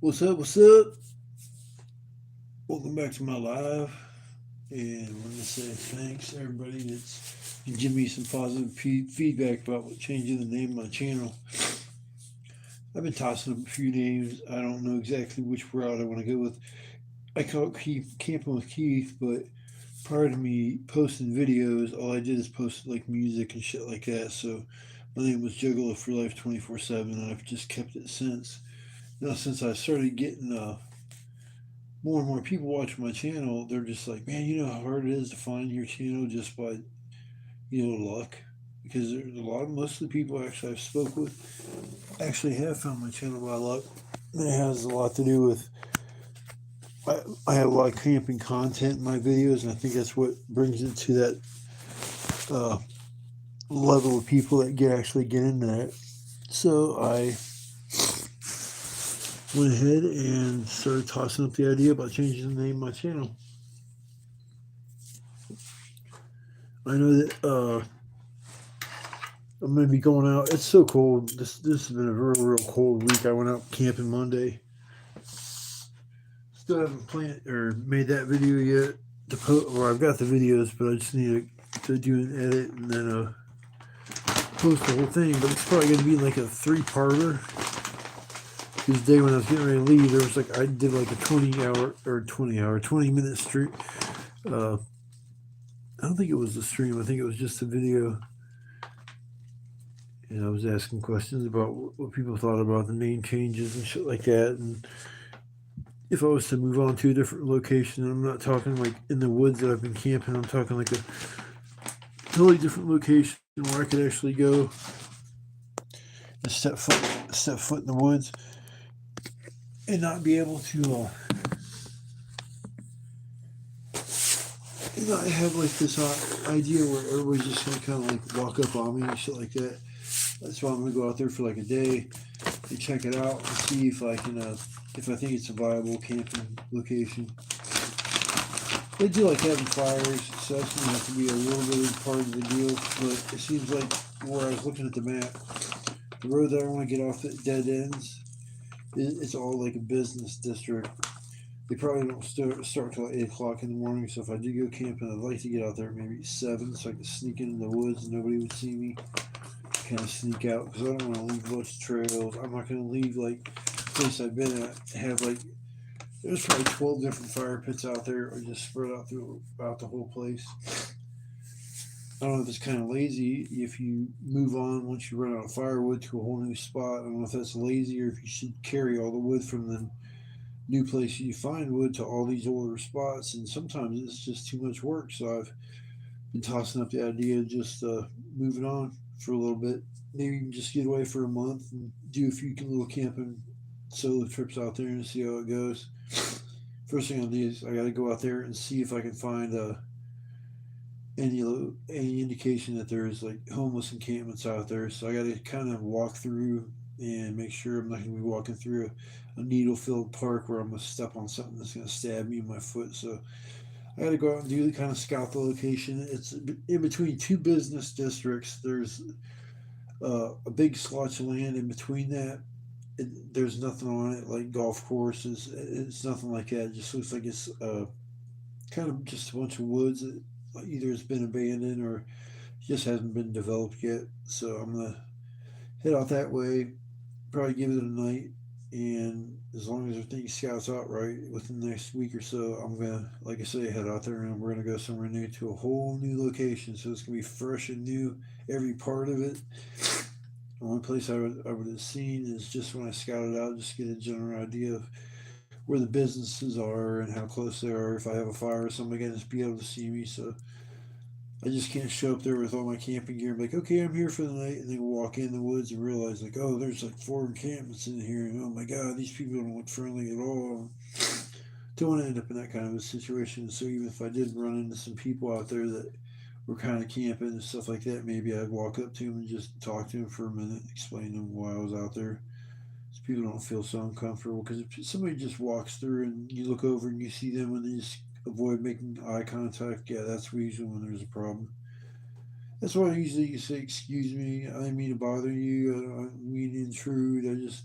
What's up? What's up? Welcome back to my live. And I want to say thanks to everybody that's been giving me some positive feedback about changing the name of my channel. I've been tossing up a few names. I don't know exactly which route I want to go with. I call it Camping with Keith, but prior to me posting videos, all I did is post like music and shit like that. So my name was Juggalo4life247, and I've just kept it since. Now, since I started getting more and more people watch my channel, they're just like, man, you know how hard it is to find your channel just by, luck. Because there's a lot of most of the people actually I've spoke with actually have found my channel by luck. And it has a lot to do with I have a lot of camping content in my videos, and I think that's what brings it to that uh, level of people that get into that. So I went ahead and started tossing up the idea about changing the name of my channel. I know that I'm gonna be going out. It's so cold. This has been a real cold week. I went out camping Monday. Still haven't planned or made that video yet. To put, or I've got the videos, but I just need to do an edit and then post the whole thing. But it's probably gonna be like a three-parter. This day when I was getting ready to leave, there was like I did like a 20-minute stream. Uh, I don't think it was a stream. I think it was just a video. And I was asking questions about what people thought about the name changes and shit like that. And if I was to move on to a different location, I'm not talking like in the woods that I've been camping. I'm talking like a totally different location where I could actually go and step foot in the woods and not be able to not have like this idea where everybody's just gonna kind of like walk up on me and shit like that. That's why I'm gonna go out there for like a day and check it out and see if I can if I think it's a viable camping location. They do like having fires, so that's gonna have to be a little bit of part of the deal. But it seems like where I was looking at the map, the road that I want to get off at dead ends, it's all like a business district. They probably don't start till 8 o'clock in the morning. So if I do go camping, I'd like to get out there maybe 7, so I could sneak in the woods and nobody would see me. Kind of sneak out because I don't want to leave a bunch of trails. I'm not going to leave like the place I've been at have like there's probably 12 different fire pits out there, or just spread out throughout the whole place. I don't know if it's kind of lazy if you move on once you run out of firewood to a whole new spot. I don't know if that's lazy or if you should carry all the wood from the new place you find wood to all these older spots. And sometimes it's just too much work. So I've been tossing up the idea of just moving on for a little bit. Maybe just get away for a month and do a few little camping solo trips out there and see how it goes. First thing I'll do is I got to go out there and see if I can find any indication that there's like homeless encampments out there. So I got to kind of walk through and make sure I'm not going to be walking through a needle filled park where I'm going to step on something that's going to stab me in my foot. So I got to go out and do kind of scout the location. It's in between two business districts. There's a big slotch of land in between that. There's nothing on it like golf courses. It's nothing like that. It just looks like it's kind of just a bunch of woods that either has been abandoned or just hasn't been developed yet. So I'm gonna head out that way. Probably give it a night, and as long as everything scouts out right within the next week or so, I'm gonna, like I say, head out there and we're gonna go somewhere new to a whole new location. So it's gonna be fresh and new, every part of it. The only place I would have seen is just when I scouted out, just to get a general idea of where the businesses are and how close they are. If I have a fire or something, I just be able to see me. So I just can't show up there with all my camping gear and be like, okay, I'm here for the night, and then walk in the woods and realize like, oh, there's like 4 encampments in here, and oh my god, these people don't look friendly at all. Don't want to end up in that kind of a situation. So even if I did run into some people out there that were kind of camping and stuff like that, maybe I'd walk up to them and just talk to them for a minute, explain to them why I was out there. So people don't feel so uncomfortable. Because if somebody just walks through and you look over and you see them and they just avoid making eye contact, yeah, that's usually when there's a problem. That's why I usually say, "Excuse me, I didn't mean to bother you. I don't mean to intrude. I just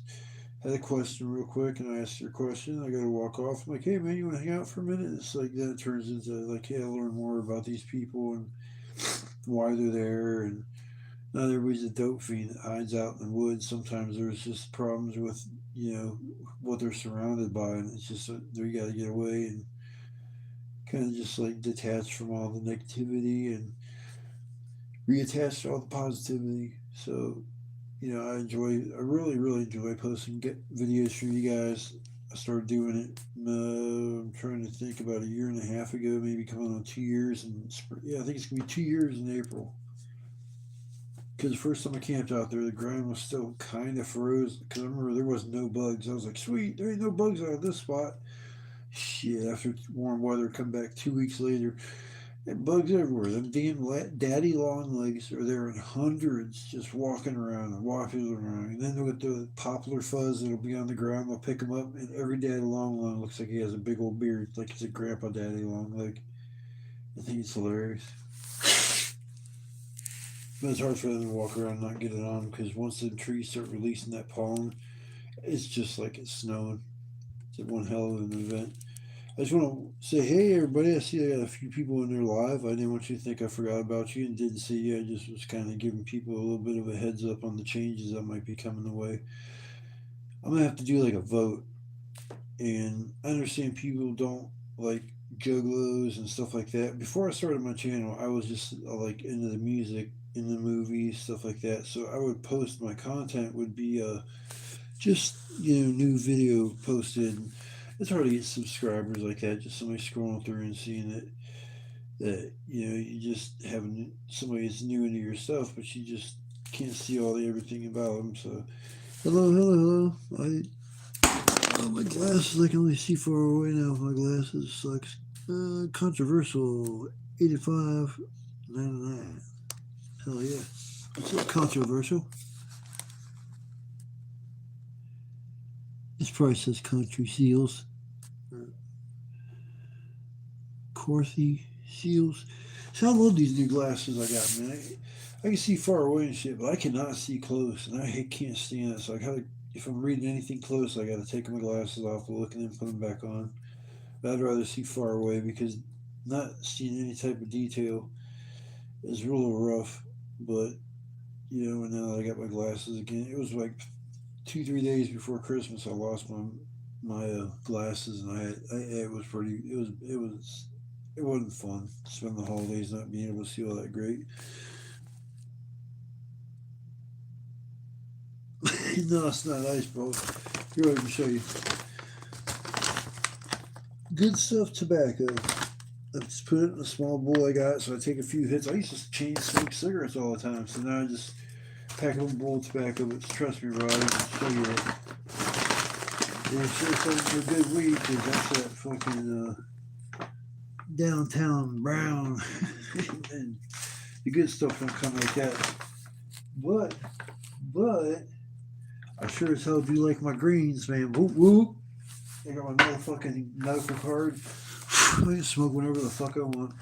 had a question real quick, and I asked her a question. I got to walk off. I'm like, hey man, you want to hang out for a minute? It's like then it turns into like, hey, I learn more about these people and why they're there, and not everybody's a dope fiend that hides out in the woods. Sometimes there's just problems with what they're surrounded by, and it's just you got to get away and kind of just like detach from all the negativity and reattach to all the positivity. So I really, really enjoy posting videos for you guys. I started doing it. I'm trying to think about a year and a half ago, maybe coming on 2 years, and yeah, I think it's gonna be 2 years in April. Because the first time I camped out there, the ground was still kind of froze. Because I remember there was no bugs. I was like, sweet, there ain't no bugs out of this spot. Shit, after warm weather, come back 2 weeks later, and bugs everywhere. Them damn daddy long legs are there in hundreds, just walking around and walking around. And then they'll get the poplar fuzz that'll be on the ground. They'll pick them up, and every daddy long leg looks like he has a big old beard, like he's a grandpa daddy long leg. I think it's hilarious. But it's hard for them to walk around and not get it on because once the trees start releasing that pollen, it's just like it's snowing. It's one hell of an event. I just want to say, hey, everybody. I see I got a few people in there live. I didn't want you to think I forgot about you and didn't see you. I just was kind of giving people a little bit of a heads up on the changes that might be coming the way. I'm going to have to do like a vote. And I understand people don't like juggalos and stuff like that. Before I started my channel, I was just like into the music, in the movies, stuff like that. So I would post my content would be just new video posted. It's hard to get subscribers like that. Just somebody scrolling through and seeing that you just have somebody that's new into your stuff, but you just can't see everything about them. So hello, hello, hello. Oh, my glasses. I can only see far away now. My glasses sucks. Controversial 85.99. Hell yeah. It's not controversial. This probably says country seals. Corthy seals. See, I love these new glasses I got, man. I can see far away and shit, but I cannot see close, and can't stand it. So I gotta, if I'm reading anything close, I gotta take my glasses off, look, and then put them back on. But I'd rather see far away because not seeing any type of detail is real rough. But and now that I got my glasses again, it was like 2 3 days before Christmas. I lost my glasses, and it was pretty. It wasn't fun to spend the holidays not being able to see all that great. No, it's not ice, bro. Here, let me show you. Good stuff tobacco. I just put it in a small bowl I got, so I take a few hits. I used to chain smoke cigarettes all the time, so now I just pack a bowl of tobacco. But trust me, Rod, I can show you it. It's just like a good weed, because that's that fucking downtown brown. And the good stuff don't come like that. But, but, I sure as hell do like my greens, man. Whoop whoop. I got my motherfucking medical card. I can smoke whenever the fuck I want.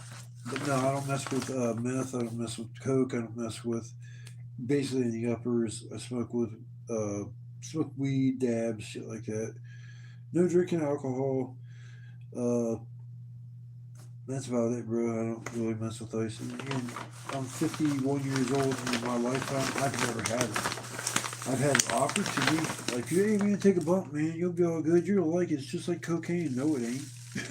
But no, I don't mess with meth. I don't mess with coke. I don't mess with basically any uppers. I smoke weed, dabs, shit like that. No drinking alcohol. Uh, that's about it, bro. I don't really mess with ice. And I'm 51 years old, and in my lifetime, I've never had it. I've had it offered to me, like, hey man, take a bump, man. You'll be all good. You're gonna like it. It's just like cocaine. No, it ain't.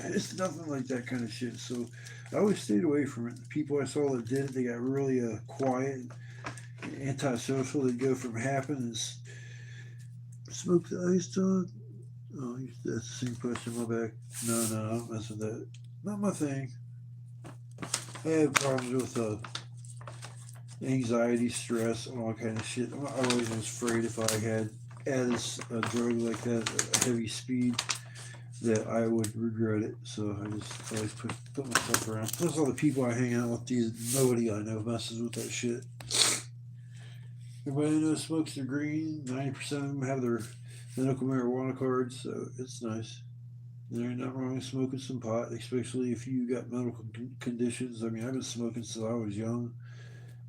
It's nothing like that kind of shit. So I always stayed away from it. The people I saw that did it, they got really quiet, antisocial. They'd go from happen and smoke the ice, dog. Oh, that's the same question. My back. No, I don't mess with that. Not my thing. I have problems with anxiety, stress, and all kind of shit. I always was afraid if I had added a drug like that, a heavy speed, that I would regret it. So I just always put myself around. Plus, all the people I hang out with, nobody I know messes with that shit. Everybody I know smokes their green. 90% of them have their medical marijuana cards, so it's nice. There ain't nothing wrong with smoking some pot, especially if you got medical conditions. I mean, I've been smoking since I was young.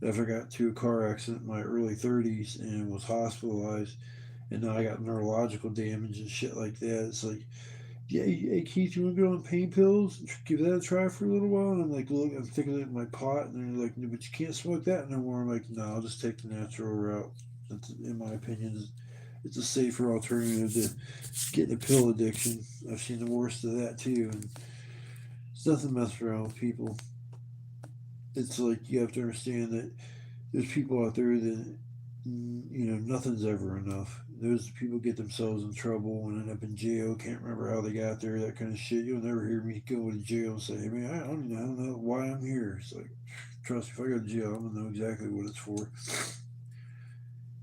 After I got to a car accident in my early 30s and was hospitalized, and now I got neurological damage and shit like that. It's like, yeah, hey Keith, you want to go on pain pills? Give that a try for a little while. And I'm like, look, I'm thinking it in my pot, and they're like, no, but you can't smoke that no more. I'm like, no, I'll just take the natural route. That's, in my opinion, it's a safer alternative to getting a pill addiction. I've seen the worst of that too, and it's nothing messing around with people. It's like you have to understand that there's people out there that nothing's ever enough. Those people get themselves in trouble and end up in jail. Can't remember how they got there. That kind of shit. You'll never hear me go to jail and say, "Hey, man, I don't know why I'm here." It's like, trust me, if I go to jail, I'm gonna know exactly what it's for.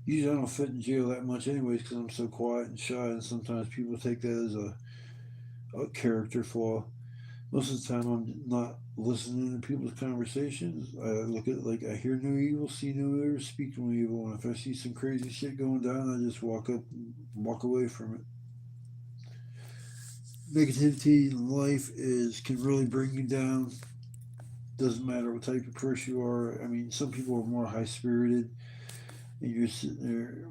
Usually, I don't fit in jail that much, anyways, because I'm so quiet and shy. And sometimes people take that as a character flaw. Most of the time, I'm not listening to people's conversations. I look at it like I hear no evil, see no evil, speak no evil. And if I see some crazy shit going down, I just walk up and walk away from it. Negativity in life is can really bring you down. Doesn't matter what type of person you are. I mean, some people are more high spirited, and you're sitting there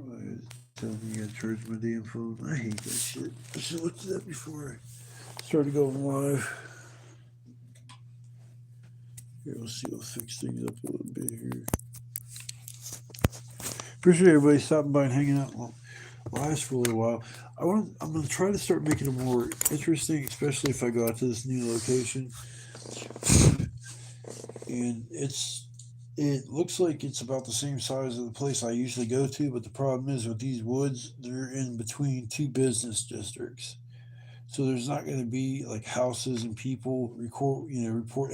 telling me you gotta charge my damn phone. I hate that shit. I should have looked at that before I started going live. Here, let's see. I'll fix things up a little bit here. Appreciate everybody stopping by and hanging out live for a little while. I'm gonna try to start making it more interesting, especially if I go out to this new location. And it looks like it's about the same size of the place I usually go to, but the problem is with these woods, they're in between two business districts. So there's not going to be like houses and people report.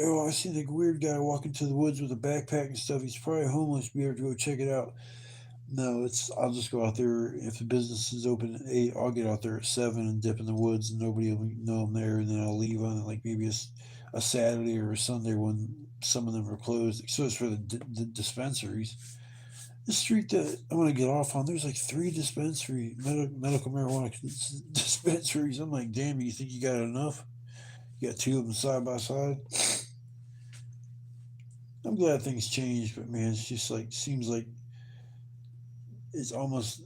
Oh, I seen a weird guy walking to the woods with a backpack and stuff. He's probably homeless. Be able to go check it out. No, it's I'll just go out there. If the business is open at 8, I'll get out there at 7 and dip in the woods, and nobody will know I'm there. And then I'll leave on like maybe a Saturday or a Sunday when some of them are closed. So it's for the dispensaries. The street that I want to get off on, there's like 3 medical marijuana dispensaries. I'm like, damn, you think you got enough? You got two of them side by side. I'm glad things changed, but man, it's just like seems like it's almost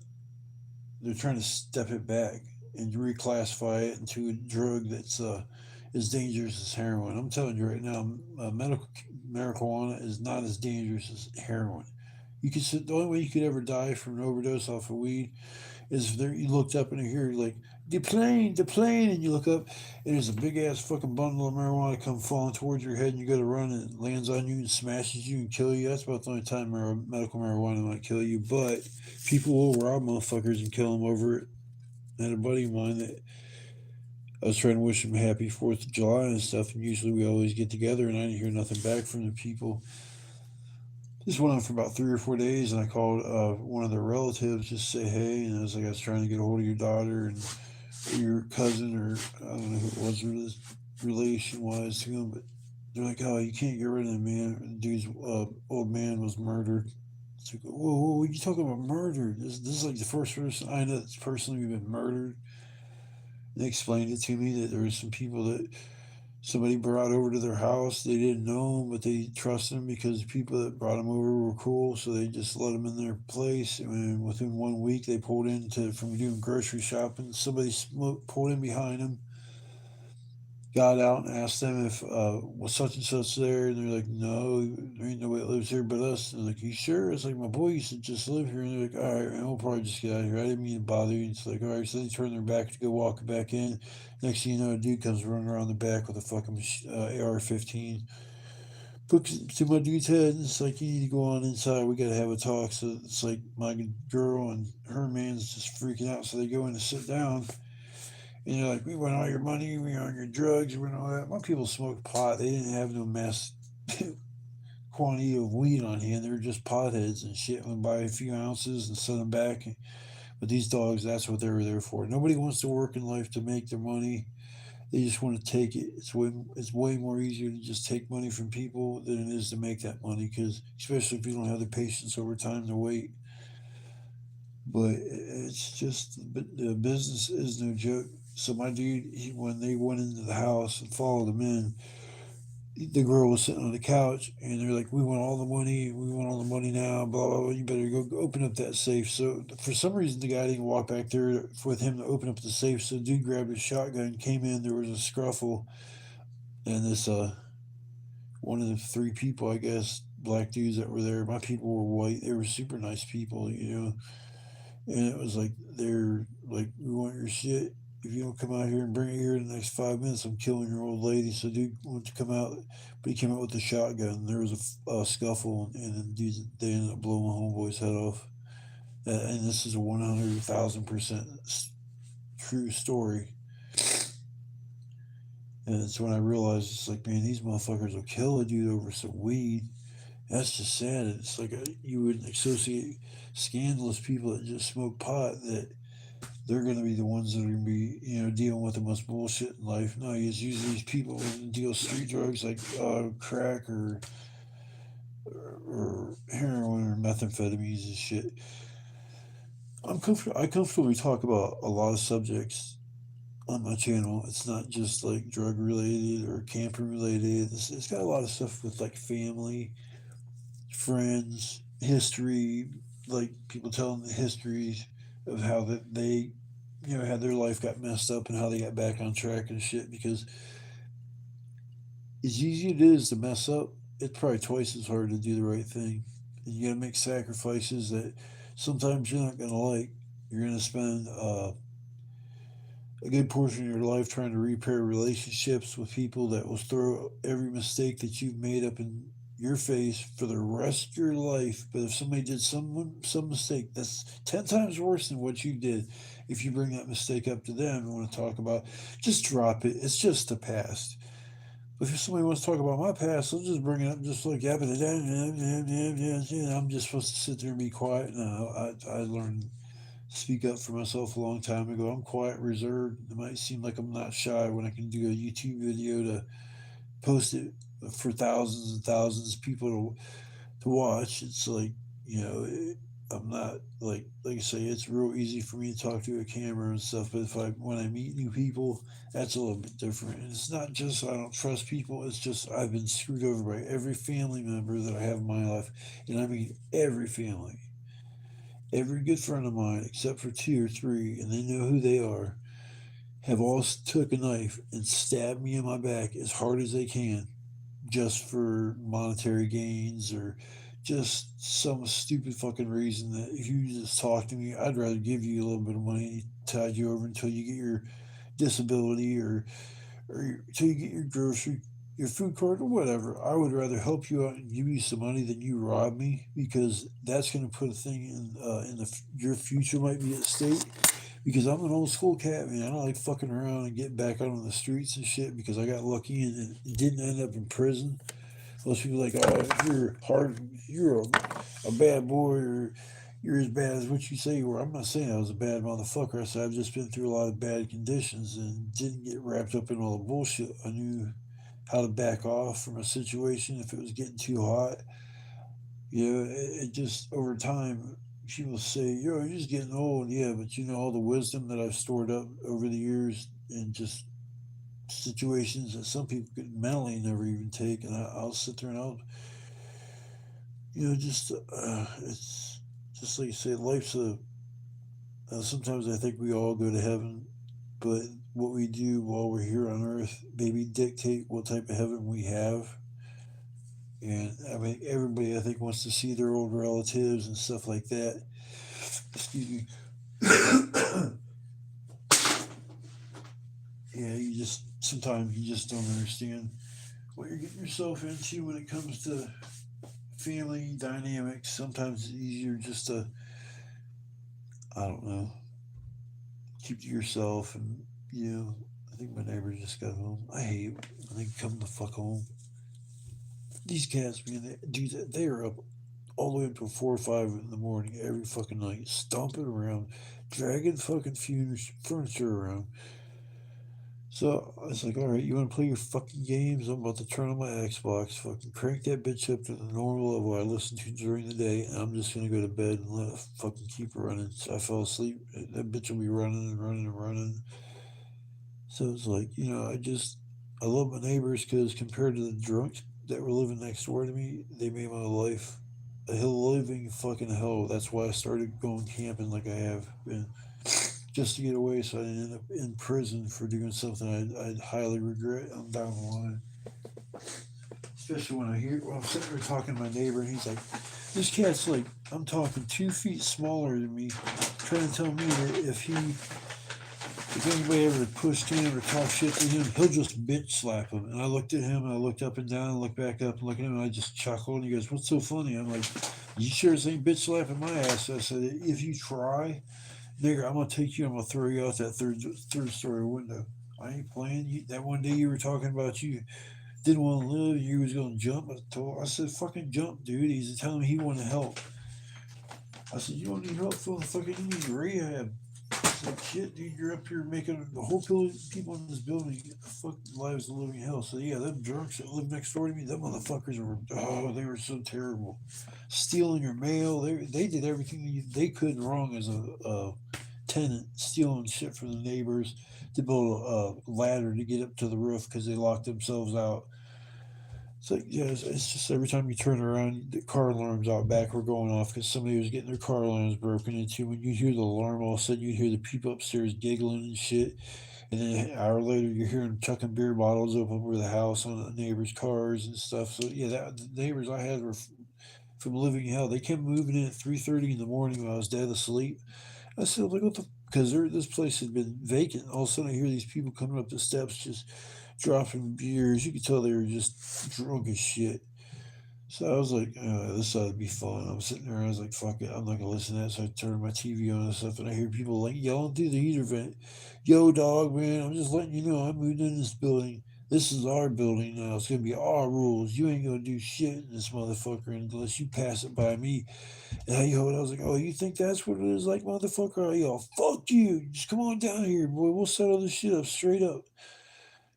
they're trying to step it back and reclassify it into a drug that's as dangerous as heroin. I'm telling you right now, medical marijuana is not as dangerous as heroin. The only way you could ever die from an overdose off of weed is if you looked up and you hear like the plane, and you look up and there's a big ass fucking bundle of marijuana come falling towards your head, and you go to run and it lands on you and smashes you and kill you. That's about the only time medical marijuana might kill you. But people will rob motherfuckers and kill them over it. I had a buddy of mine that I was trying to wish him happy 4th of July and stuff, and usually we always get together, and I didn't hear nothing back from the people. This went on for about 3 or 4 days, and I called one of their relatives just to say hey, and I was like, I was trying to get a hold of your daughter and your cousin, or I don't know who it was relation wise to him, but they're like, oh, you can't get rid of him, man. The dude's old man was murdered. It's like, whoa, what are you talking about murdered? This is like the first person I know that's personally been murdered. They explained it to me that there was some people that somebody brought over to their house. They didn't know him, but they trusted him because the people that brought him over were cool. So they just let him in their place. And within 1 week, they pulled into from doing grocery shopping. Somebody pulled in behind him, got out and asked them if was such and such there. And they're like, no, there ain't nobody that lives here but us. And they're like, you sure? It's like, my boy used to just live here. And they're like, all right, man, we'll probably just get out of here. I didn't mean to bother you. And it's like, all right. So they turn their back to go walking back in. Next thing you know, a dude comes running around the back with a fucking AR-15. Books to my dude's head, and it's like, you need to go on inside. We gotta have a talk. So it's like my girl and her man's just freaking out. So they go in to sit down, and you're like, we want all your money, we want your drugs, we want all that. My people smoked pot. They didn't have no mass quantity of weed on hand. They were just potheads and shit. And buy a few ounces and send them back. But these dogs, that's what they were there for. Nobody wants to work in life to make their money. They just want to take it. It's way more easier to just take money from people than it is to make that money. Because especially if you don't have the patience over time to wait. But it's just the business is no joke. So my dude, when they went into the house and followed him in, the girl was sitting on the couch, and they're like, "We want all the money. We want all the money now. Blah blah blah. You better go open up that safe." So for some reason, the guy didn't walk back there with him to open up the safe. So the dude grabbed his shotgun, came in. There was a scruffle, and this one of the three people, I guess, black dudes that were there. My people were white. They were super nice people, you know. And it was like they're like, "We want your shit. If you don't come out here and bring it here in the next 5 minutes, I'm killing your old lady." So dude went to come out, but he came out with a shotgun. There was a scuffle, and then dudes, they ended up blowing my homeboy's head off. And this is a 100,000% true story. And it's when I realized, it's like, man, these motherfuckers will kill a dude over some weed. That's just sad. It's like you would associate scandalous people that just smoke pot, that they're going to be the ones that are going to be, you know, dealing with the most bullshit in life. No, it's usually these people who deal street drugs like crack or heroin or methamphetamines and shit. I comfortably talk about a lot of subjects on my channel. It's not just like drug related or camping related. It's got a lot of stuff with like family, friends, history, like people telling the histories of how that they, you know, how their life got messed up and how they got back on track and shit. Because as easy it is to mess up, it's probably twice as hard to do the right thing. And you got to make sacrifices that sometimes you're not gonna like. You're gonna spend a good portion of your life trying to repair relationships with people that will throw every mistake that you've made up in your face for the rest of your life. But if somebody did some mistake, that's 10 times worse than what you did. If you bring that mistake up to them and want to talk about, just drop it. It's just the past. But if somebody wants to talk about my past, they'll just bring it up, just like yeah, I'm just supposed to sit there and be quiet. No, I learned speak up for myself a long time ago. I'm quiet, reserved. It might seem like I'm not shy when I can do a YouTube video to post it for thousands and thousands of people to watch. It's like, you know, I'm not like I say, it's real easy for me to talk to a camera and stuff. But if I when I meet new people, that's a little bit different. And it's not just I don't trust people. It's just I've been screwed over by every family member that I have in my life, and I mean every family. Every good friend of mine, except for two or three, and they know who they are, have all took a knife and stabbed me in my back as hard as they can, just for monetary gains or just some stupid fucking reason that if you just talk to me, I'd rather give you a little bit of money, tide you over until you get your disability or until you get your food card or whatever. I would rather help you out and give you some money than you rob me, because that's going to put a thing in your future might be at stake. Because I'm an old school cat, man. I don't like fucking around and getting back out on the streets and shit because I got lucky and didn't end up in prison. Most people are like, oh, you're a bad boy, or you're as bad as what you say you were. I'm not saying I was a bad motherfucker. I said I've just been through a lot of bad conditions and didn't get wrapped up in all the bullshit. I knew how to back off from a situation if it was getting too hot. You know, it just over time, people say, yo, you're just getting old. Yeah, but you know, all the wisdom that I've stored up over the years and just situations that some people could mentally never even take. And I'll sit there and I'll, you know, just, it's just like you say, life's sometimes I think we all go to heaven, but what we do while we're here on earth maybe dictate what type of heaven we have. And I mean, everybody I think wants to see their old relatives and stuff like that. Excuse me. Yeah, you just sometimes you just don't understand what you're getting yourself into when it comes to family dynamics. Sometimes it's easier just to, I don't know, keep to yourself. And you know, I think my neighbor just got home. I hate when they come the fuck home. These cats, man, they are up all the way until 4 or 5 in the morning every fucking night, stomping around, dragging fucking furniture around. So I was like, all right, you want to play your fucking games? I'm about to turn on my Xbox, fucking crank that bitch up to the normal level I listen to during the day, and I'm just gonna go to bed and let it fucking keep running. So I fell asleep. That bitch will be running and running and running. So it's like, you know, I just I love my neighbors because compared to the drunks that were living next door to me, they made my life a hill living fucking hell. That's why I started going camping like I have been, just to get away so I didn't end up in prison for doing something I'd highly regret on down the line. Especially when I'm sitting there talking to my neighbor and he's like, this cat's like, I'm talking 2 feet smaller than me, trying to tell me that if anybody ever pushed him or talked shit to him, he'll just bitch slap him. And I looked at him and I looked up and down and looked back up and looked at him and I just chuckled and he goes, what's so funny? I'm like, you sure this ain't bitch slapping my ass? I said, if you try, nigga, I'm gonna take you, I'm gonna throw you out that third story window. I ain't playing. That one day you were talking about you didn't want to live, you was gonna jump. I said, fucking jump, dude. He's telling me he wanted help. I said, you don't need help, fucking you need rehab. It's like, shit, dude, you're up here making the whole people in this building fuck lives of living hell. So yeah, them drunks that live next door to me, them motherfuckers were, oh, they were so terrible. Stealing your mail, they did everything they could wrong as a tenant, stealing shit from the neighbors to build a ladder to get up to the roof because they locked themselves out. It's like, yeah, it's just every time you turn around, the car alarms out back were going off because somebody was getting their car alarms broken into. When you hear the alarm, all of a sudden you hear the people upstairs giggling and shit. And then an hour later, you're hearing chucking beer bottles over the house on the neighbors' cars and stuff. So yeah, the neighbors I had were from living hell. They came moving in at 3:30 in the morning when I was dead asleep. I said, like, what the? Because this place had been vacant. All of a sudden, I hear these people coming up the steps, just dropping beers. You could tell they were just drunk as shit. So I was like, this ought to be fun. I'm sitting there, I was like, fuck it, I'm not gonna listen to that. So I turned my TV on and stuff, and I hear people like yelling through the heater vent, "Yo, dog, man, I'm just letting you know I moved in this building. This is our building now. It's gonna be our rules. You ain't gonna do shit in this motherfucker unless you pass it by me." And I was like, "Oh, you think that's what it is like, motherfucker?" Yo, fuck you. Just come on down here, boy. We'll settle this shit up straight up.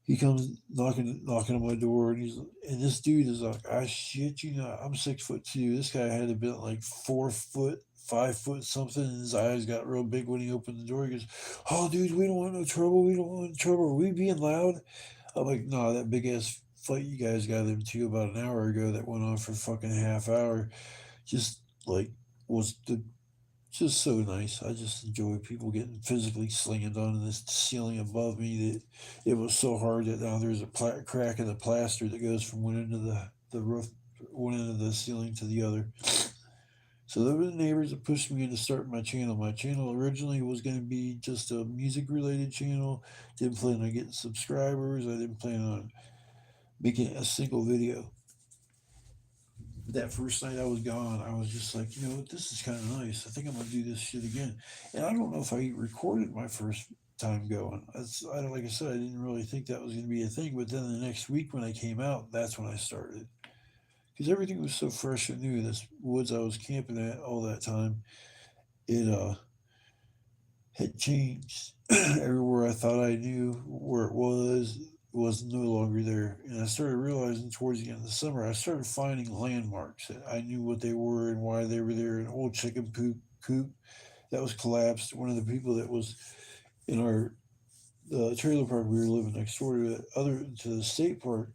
He comes knocking on my door, and this dude is like, I shit you not, I'm 6'2". This guy had to be like 4 foot, 5 foot something, and his eyes got real big when he opened the door. He goes, "Oh, dude, we don't want no trouble. We don't want trouble. Are we being loud?" I'm like, "No, that big ass fight you guys got into about an hour ago that went on for fucking half hour, just like was the just so nice. I just enjoy people getting physically slammed onto this ceiling above me that it was so hard that now there's a crack in the plaster that goes from one end of the roof, one end of the ceiling to the other. So there were the neighbors that pushed me into starting my channel. My channel originally was going to be just a music related channel. Didn't plan on getting subscribers. I didn't plan on making a single video. That first night I was gone, I was just like, you know what, this is kind of nice. I think I'm gonna do this shit again. And I don't know if I recorded my first time going. I don't, like I said, I didn't really think that was gonna be a thing. But then the next week when I came out, that's when I started because everything was so fresh and new. This woods I was camping at all that time, it had changed. Everywhere I thought I knew where it was no longer there. And I started realizing towards the end of the summer, I started finding landmarks that I knew what they were and why they were there. An old chicken coop that was collapsed. One of the people that was in our trailer park we were living next door to, other to the state park,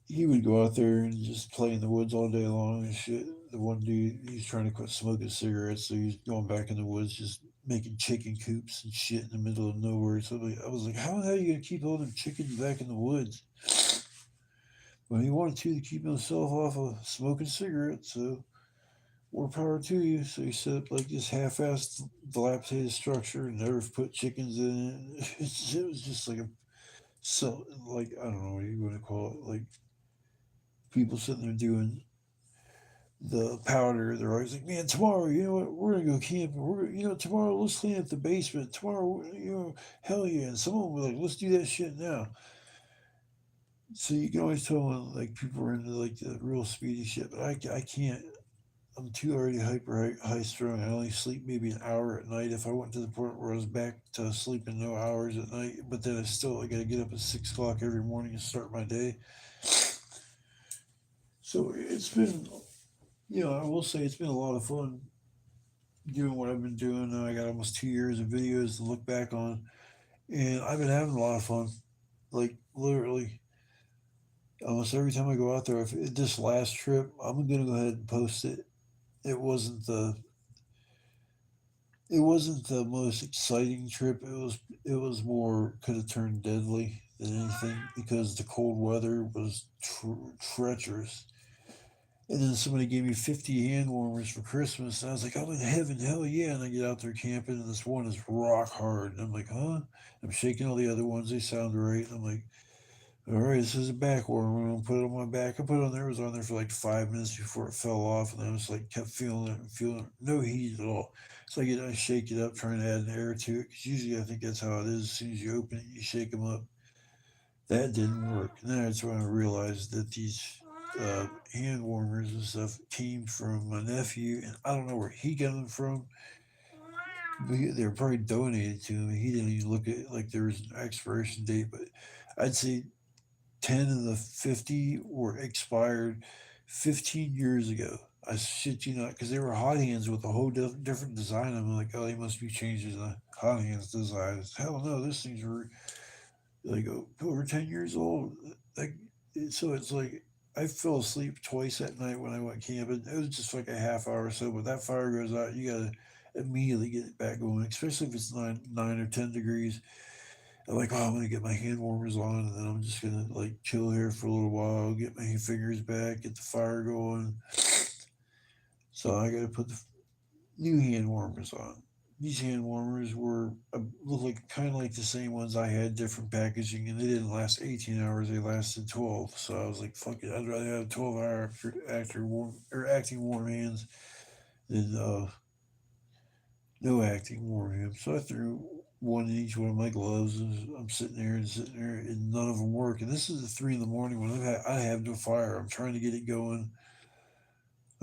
he would go out there and just play in the woods all day long and shit. The one dude, he's trying to quit smoking cigarettes, so he's going back in the woods, just making chicken coops and shit in the middle of nowhere. So I was like, how the hell are you gonna keep all them chickens back in the woods? Well, he wanted to keep himself off of smoking cigarettes, so more power to you. So he set up like this half-assed, dilapidated structure and never put chickens in it. It was just like so like I don't know what you want to call it, like people sitting there doing the powder. They're always like, man, tomorrow, you know what, we're gonna go camping. Tomorrow let's clean up the basement. Tomorrow, hell yeah. And some of them were like, let's do that shit now. So you can always tell when like people are into like the real speedy shit, but I can't. I'm too already hyper high strung. I only sleep maybe an hour at night. If I went to the point where I was back to sleeping no hours at night, but then I got to get up at 6 o'clock every morning and start my day. So it's been, I will say it's been a lot of fun doing what I've been doing. Now I got almost 2 years of videos to look back on, and I've been having a lot of fun. Like literally, almost every time I go out there. If this last trip, I'm gonna go ahead and post it. It wasn't the it wasn't the most exciting trip. It was more could have turned deadly than anything because the cold weather was treacherous. And then somebody gave me 50 hand warmers for Christmas. And I was like, I'm in heaven, hell yeah. And I get out there camping, and this one is rock hard. And I'm like, huh? I'm shaking all the other ones. They sound right. And I'm like, all right, this is a back warmer. I'm going to put it on my back. I put it on there. It was on there for like 5 minutes before it fell off. And I was like, kept feeling it and feeling it. No heat at all. So I shake it up, trying to add an air to it. Because usually I think that's how it is. As soon as you open it, you shake them up. That didn't work. And then that's when I realized that these hand warmers and stuff came from my nephew, and I don't know where he got them from. But they were probably donated to him. He didn't even look at it like there was an expiration date, but I'd say 10 of the 50 were expired 15 years ago. I shit you not, because they were hot hands with a whole different design. I'm like, oh, they must be changing the hot hands design. Hell no, this thing's like over 10 years old. Like, so it's like I fell asleep twice that night when I went camping. It was just like a half hour or so, but that fire goes out, you gotta immediately get it back going, especially if it's 9 or 10 degrees. I'm like, oh, I'm gonna get my hand warmers on, and then I'm just gonna like chill here for a little while, get my fingers back, get the fire going. So I gotta put the new hand warmers on. These hand warmers were look like kind of like the same ones I had, different packaging, and they didn't last 18 hours. They lasted 12. So I was like, "Fuck it, I'd rather have 12-hour actor warm or acting warm hands than no acting warm hands." So I threw one in each one of my gloves, and I'm sitting there, and none of them work. And this is at 3 in the morning when I have no fire. I'm trying to get it going.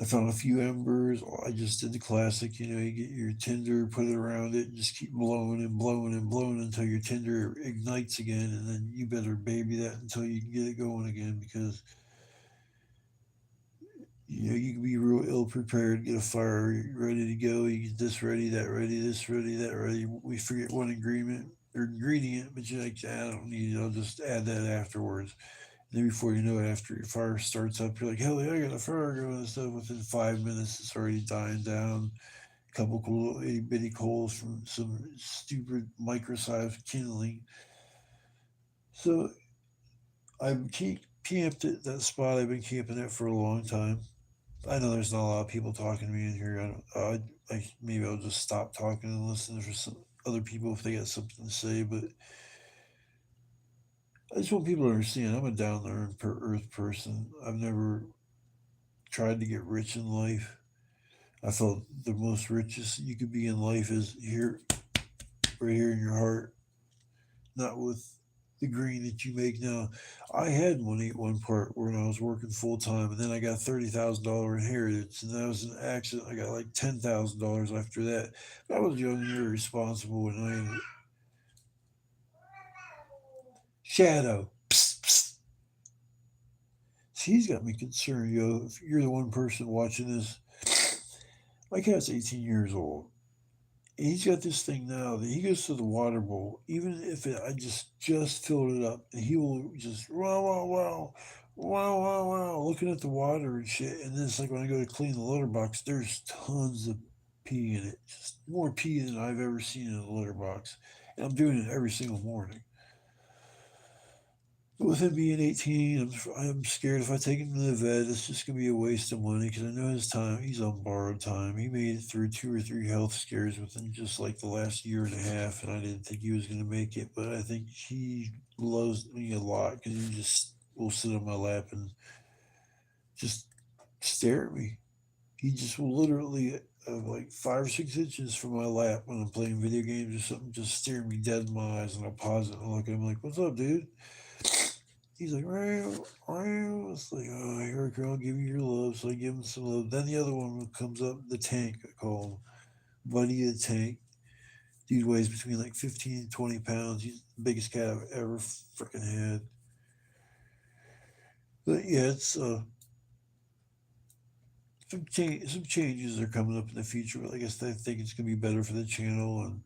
I found a few embers. I just did the classic, you get your tinder, put it around it, and just keep blowing and blowing and blowing until your tinder ignites again. And then you better baby that until you can get it going again because, you can be real ill prepared, get a fire ready to go. You get this ready, that ready, this ready, that ready. We forget one ingredient, but you're like, I don't need it. I'll just add that afterwards. And then before you know it, after your fire starts up, you're like, hell yeah, I got a fire going and stuff. Within 5 minutes, it's already dying down. A couple cool itty bitty coals from some stupid micro-sized kindling. So I've camped at that spot. I've been camping it for a long time. I know there's not a lot of people talking to me in here. Maybe I'll just stop talking and listen for some other people if they got something to say. But I just want people to understand I'm a down to earth person. I've never tried to get rich in life. I felt the most richest you could be in life is here, right here in your heart, not with the green that you make now. I had money at one part when I was working full time, and then I got $30,000 inheritance, and that was an accident. I got like $10,000 after that. But I was young and irresponsible, and Shadow. Psst, psst. See, he's got me concerned, yo. If you're the one person watching this, my cat's 18 years old. He's got this thing now that he goes to the water bowl, even if I just filled it up, and he will just wow wow wow wow wow wow looking at the water and shit. And then it's like when I go to clean the litter box, there's tons of pee in it, just more pee than I've ever seen in a litter box, and I'm doing it every single morning. With him being 18, I'm scared if I take him to the vet, it's just going to be a waste of money because I know his time, he's on borrowed time. He made it through 2 or 3 health scares within just like the last year and a half, and I didn't think he was going to make it, but I think he loves me a lot because he just will sit on my lap and just stare at me. He just will literally, like 5 or 6 inches from my lap when I'm playing video games or something, just stare me dead in my eyes, and I'll pause it and look at him like, "What's up, dude?" He's like, "Meow, meow." It's like, oh, here, girl, give me your love. So I give him some love. Then the other one comes up, the tank, I call him. Buddy the tank. Dude weighs between like 15 and 20 pounds. He's the biggest cat I've ever freaking had. But yeah, it's some changes are coming up in the future. But I guess I think it's gonna be better for the channel and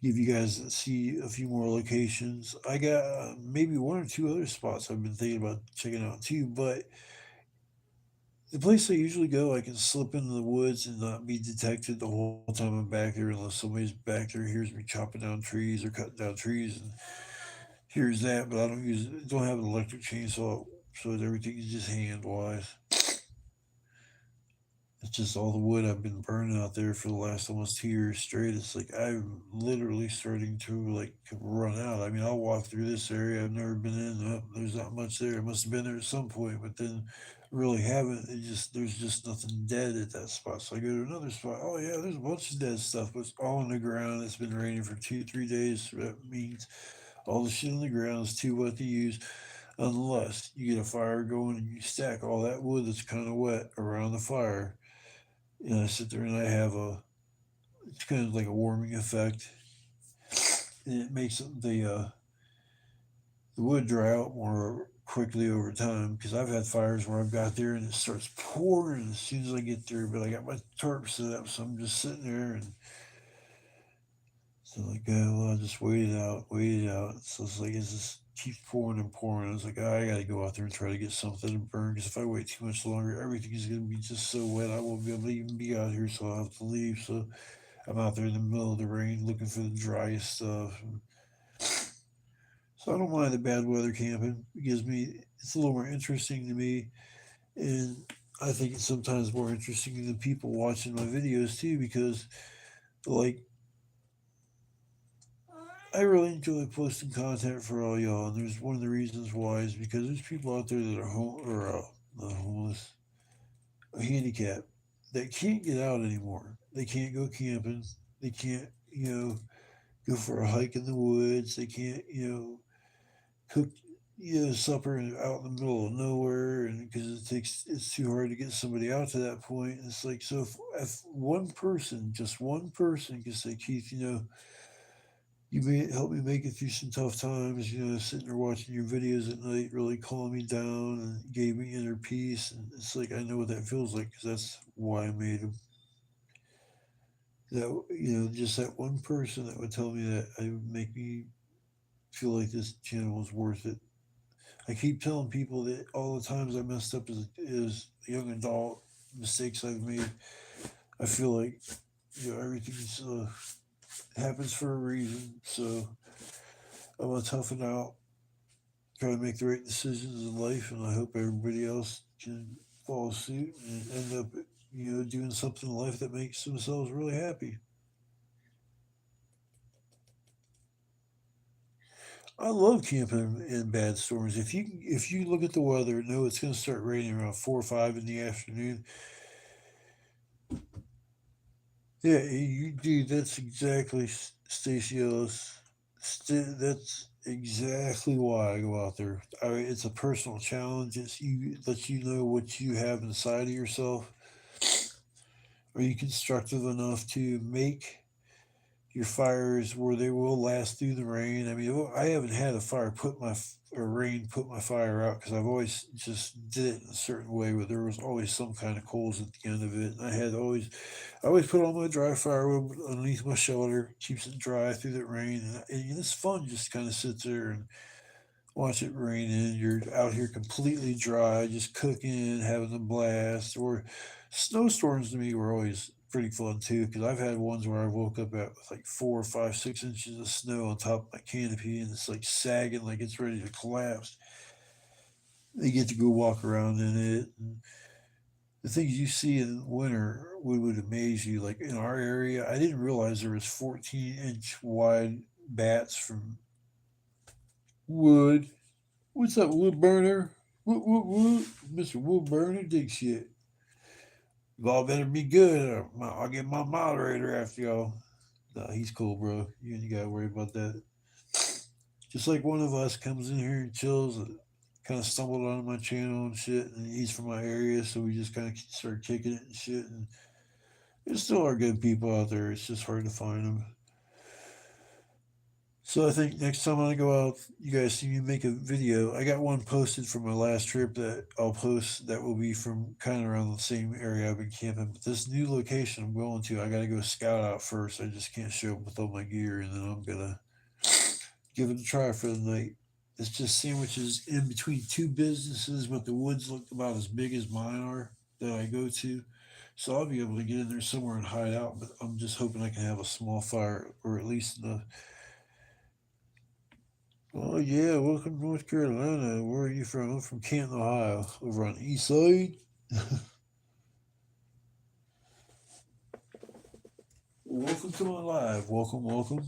give you guys see a few more locations. I got maybe one or two other spots I've been thinking about checking out too, but the place I usually go, I can slip into the woods and not be detected the whole time I'm back there, unless somebody's back there hears me chopping down trees or cutting down trees and hears that. But I don't have an electric chainsaw, so everything is just hand wise. It's just all the wood I've been burning out there for the last almost 2 years straight. It's like I'm literally starting to like run out. I mean, I'll walk through this area I've never been in. There's not much there. I must have been there at some point, but then really haven't. There's just nothing dead at that spot. So I go to another spot. Oh yeah, there's a bunch of dead stuff, but it's all on the ground. It's been raining for 2 3 days. So that means all the shit on the ground is too wet to use, unless you get a fire going and you stack all that wood that's kind of wet around the fire. I sit there and I have it's kind of like a warming effect, and it makes the wood dry out more quickly over time. Because I've had fires where I've got there and it starts pouring as soon as I get there, but I got my tarp set up, so I'm just sitting there and so like, well, I just wait it out. So it's like it just keeps pouring and pouring. I was like, I got to go out there and try to get something to burn because if I wait too much longer, everything is going to be just so wet. I won't be able to even be out here, so I'll have to leave. So I'm out there in the middle of the rain looking for the driest stuff. So I don't mind the bad weather camping. It's a little more interesting to me, and I think it's sometimes more interesting than people watching my videos too because like I really enjoy posting content for all y'all, and there's one of the reasons why is because there's people out there that are not homeless, handicapped, that can't get out anymore. They can't go camping. They can't, go for a hike in the woods. They can't, cook, supper out in the middle of nowhere, and because it's too hard to get somebody out to that point. It's like so if one person, just one person, can say, Keith, you may help me make it through some tough times. Sitting there watching your videos at night really calmed me down and gave me inner peace. And it's like I know what that feels like because that's why I made them. That just that one person that would tell me that I would make me feel like this channel was worth it. I keep telling people that all the times I messed up as a young adult, mistakes I've made. I feel like everything's happens for a reason. So I'm gonna toughen out, try to make the right decisions in life, and I hope everybody else can follow suit and end up, doing something in life that makes themselves really happy. I love camping in bad storms. If you look at the weather and know it's going to start raining around 4 or 5 in the afternoon, yeah, you do. That's exactly Stacey Ellis. That's exactly why I go out there. It's a personal challenge. It lets you know what you have inside of yourself. Are you constructive enough to make your fires where they will last through the rain? I mean, I haven't had a fire put my or rain put my fire out because I've always just did it in a certain way where there was always some kind of coals at the end of it. And I always put on my dry firewood underneath my shelter, keeps it dry through the rain, and it's fun just kind of sit there and watch it rain in. You're out here completely dry, just cooking, having a blast. Or snowstorms to me were always pretty fun too, because I've had ones where I woke up at with like 4 or 5 6 inches of snow on top of my canopy, and it's like sagging, like it's ready to collapse. You get to go walk around in it. And the things you see in winter would amaze you. Like in our area, I didn't realize there was 14-inch wide bats from wood. What's up, wood burner? Wood, Mr. Wood burner, dig shit. Y'all better be good. Or I'll get my moderator after y'all. Nah, he's cool, bro. You ain't gotta worry about that. Just like one of us comes in here and chills, kind of stumbled onto my channel and shit, and he's from my area, so we just kind of start kicking it and shit. And there still are good people out there. It's just hard to find them. So I think next time I go out, you guys see me make a video. I got one posted from my last trip that I'll post that will be from kind of around the same area I've been camping. But this new location I'm going to, I got to go scout out first. I just can't show up with all my gear, and then I'm gonna give it a try for the night. It's just sandwiches in between two businesses, but the woods look about as big as mine are that I go to. So I'll be able to get in there somewhere and hide out, but I'm just hoping I can have a small fire or at least enough. Oh yeah, welcome to North Carolina. Where are you from? I'm from Canton, Ohio, over on the east side. Welcome to my live. Welcome, welcome.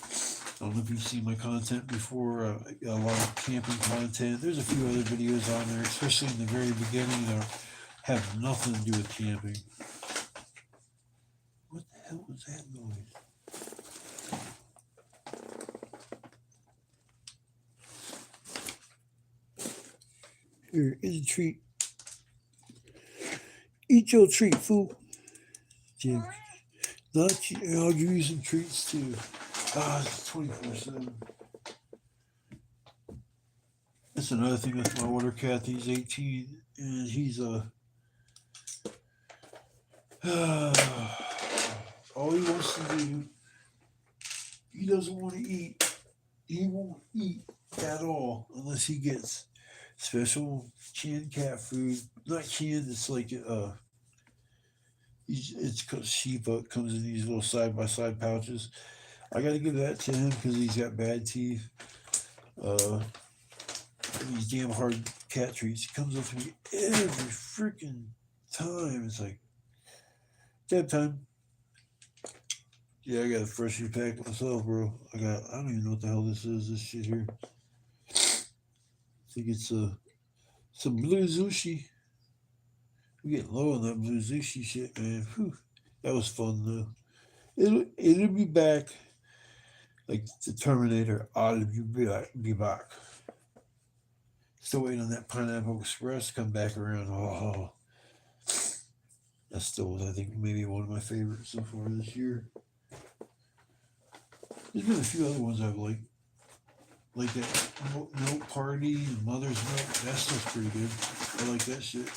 I don't know if you've seen my content before. A lot of camping content. There's a few other videos on there, especially in the very beginning, that have nothing to do with camping. What the hell was that noise? Here, eat a treat. Eat your treat, fool. Jim. Not you. I'll give you some treats too. Ah, it's 24/7. That's another thing with my water cat. He's 18, and he's all he wants to do. He doesn't want to eat. He won't eat at all unless he gets special canned cat food. Not canned. It's like it's called sheep. It comes in these little side by side pouches. I got to give that to him because he's got bad teeth. Uh, these damn hard cat treats. He comes up to me every freaking time. It's like that time. Yeah, I got a freshly packed myself, bro. I don't even know what the hell this is. This shit here. I think it's some blue sushi. We get low on that blue sushi shit, man. Whew. That was fun though. It'll be back like the Terminator. I'll be back. Still waiting on that Pineapple Express to come back around. Oh, that's still, I think, maybe one of my favorites so far this year. There's been a few other ones I've liked, like that Milk Party and Mother's Milk. That stuff's pretty good. I like that shit.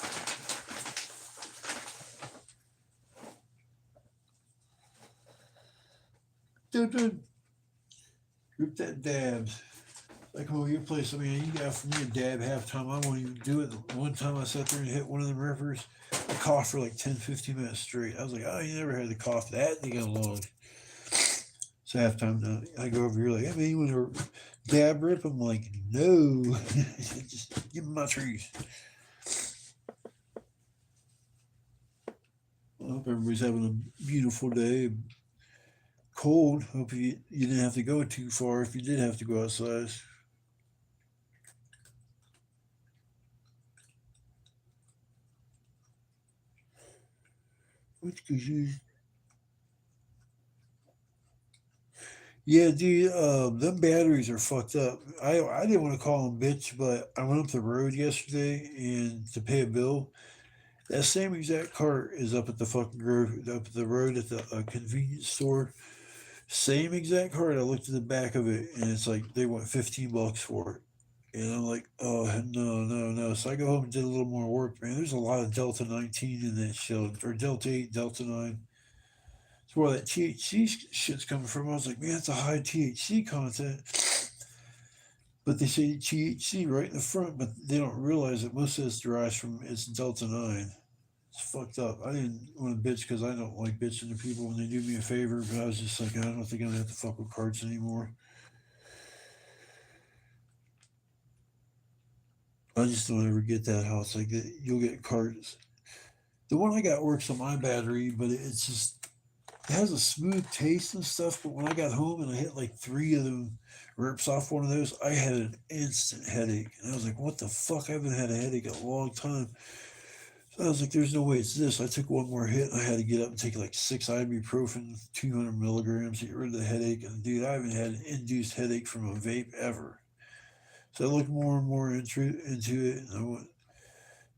Dude, group that dabs. Like over your place, I mean, you got for me a dab half time. I won't even do it. One time I sat there and hit one of the rippers. I coughed for like 10, 15 minutes straight. I was like, oh, you never had to cough that long. It's halftime now. I go over here like, hey man, you want to dab rip? I'm like, no. Just give me my trees. I hope everybody's having a beautiful day. Cold. Hope you didn't have to go too far if you did have to go outside. Which could use. Yeah, dude, them batteries are fucked up. I didn't want to call them bitch, but I went up the road yesterday and to pay a bill. That same exact cart is up at the fucking up at the road at the convenience store. Same exact cart. I looked at the back of it and it's like they want $15 for it. And I'm like, oh no, no, no. So I go home and did a little more work. Man, there's a lot of Delta 19 in that shit, or Delta 8, Delta 9. It's where that THC shit's coming from. I was like, man, that's a high THC content. But they say THC right in the front, but they don't realize that most of this derives from its Delta 9. It's fucked up. I didn't want to bitch because I don't like bitching to people when they do me a favor, but I was just like, I don't think I'm going to have to fuck with carts anymore. I just don't ever get that how it's like that. You'll get carts. The one I got works on my battery, but it's just it has a smooth taste and stuff. But when I got home and I hit like three of them rips off one of those, I had an instant headache, and I was like, "What the fuck? I haven't had a headache in a long time." So I was like, "There's no way it's this." I took one more hit, and I had to get up and take like 6 ibuprofen, 200 milligrams to get rid of the headache. And dude, I haven't had an induced headache from a vape ever. So I looked more and more into it, and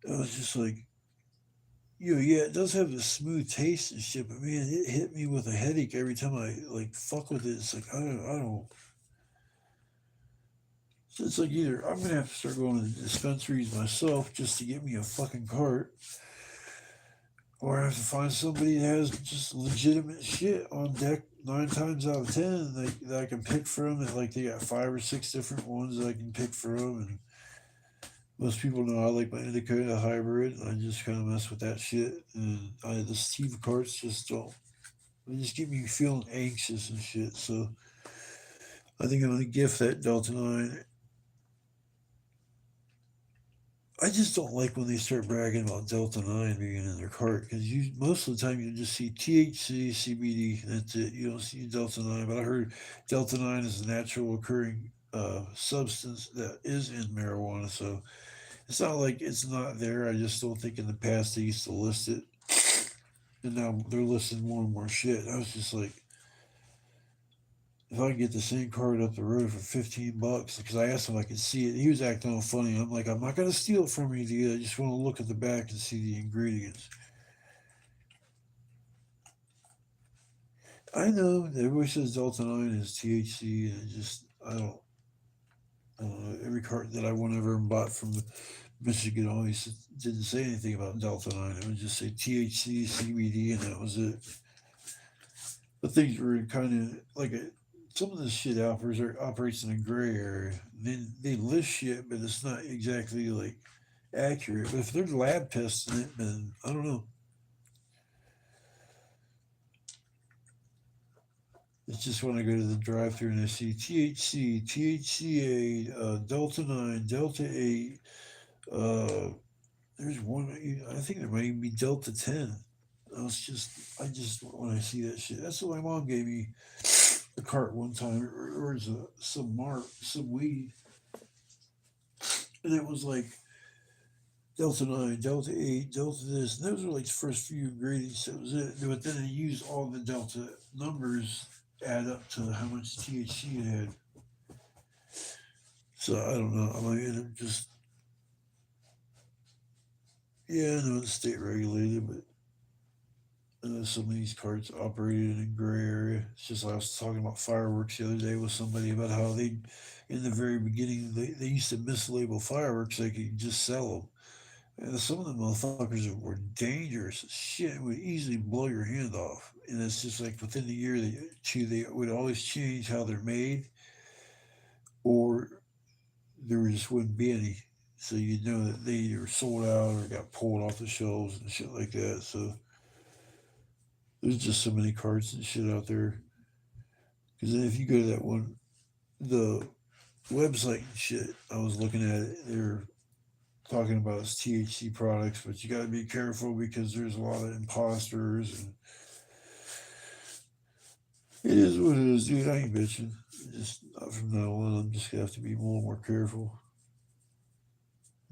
I was just like, yeah, it does have a smooth taste and shit, but man, it hit me with a headache every time I like fuck with it. It's like I don't. So it's like either I'm gonna have to start going to the dispensaries myself just to get me a fucking cart, or I have to find somebody that has just legitimate shit on deck 9 times out of 10 that I can pick from. That like they got 5 or 6 different ones that I can pick from, and most people know I like my indica hybrid. I just kind of mess with that shit, and the Steve carts just don't. They just get me feeling anxious and shit. So I think I'm gonna gift that Delta 9. I just don't like when they start bragging about Delta 9 being in their cart because you most of the time you just see THC, CBD. That's it. You don't see Delta 9. But I heard Delta 9 is a natural occurring substance that is in marijuana. So it's not like it's not there. I just don't think in the past they used to list it, and now they're listing more and more shit. I was just like, if I could get the same card up the road for $15, because I asked him if I could see it, he was acting all funny. I'm like, I'm not gonna steal it from you, dude. I just want to look at the back and see the ingredients. I know that everybody says Delta 9 is THC, and I don't know. Every cart that I went over and bought from Michigan always didn't say anything about Delta 9. It would just say THC, CBD, and that was it. But things were kind of like some of this shit operates in a gray area. They list shit, but it's not exactly like accurate. But if they're lab testing it, then I don't know. It's just when I go to the drive-through and I see THC, THCA, Delta 9, Delta 8. Uh, there's one. I think there might even be Delta 10. I just when I see that shit. That's what my mom gave me a cart one time, or some weed, and it was like Delta 9, Delta 8, Delta this, and those were like the first few ingredients. That was it. But then they used all the Delta numbers add up to how much THC it had. So I don't know. I might end up just yeah, I know it's state regulated, but some of these carts operated in a gray area. It's just like I was talking about fireworks the other day with somebody about how in the very beginning, they used to mislabel fireworks. They could just sell them. And some of the motherfuckers were dangerous as shit. Would easily blow your hand off. And it's just like within the year, they would always change how they're made, or there just wouldn't be any. So you'd know that they either sold out or got pulled off the shelves and shit like that. So there's just so many carts and shit out there. Because then if you go to that one, the website and shit, I was looking at it, they're talking about its THC products, but you got to be careful because there's a lot of imposters, and it is what it is, dude. I ain't bitching. Just from now on, I'm just gonna have to be more careful.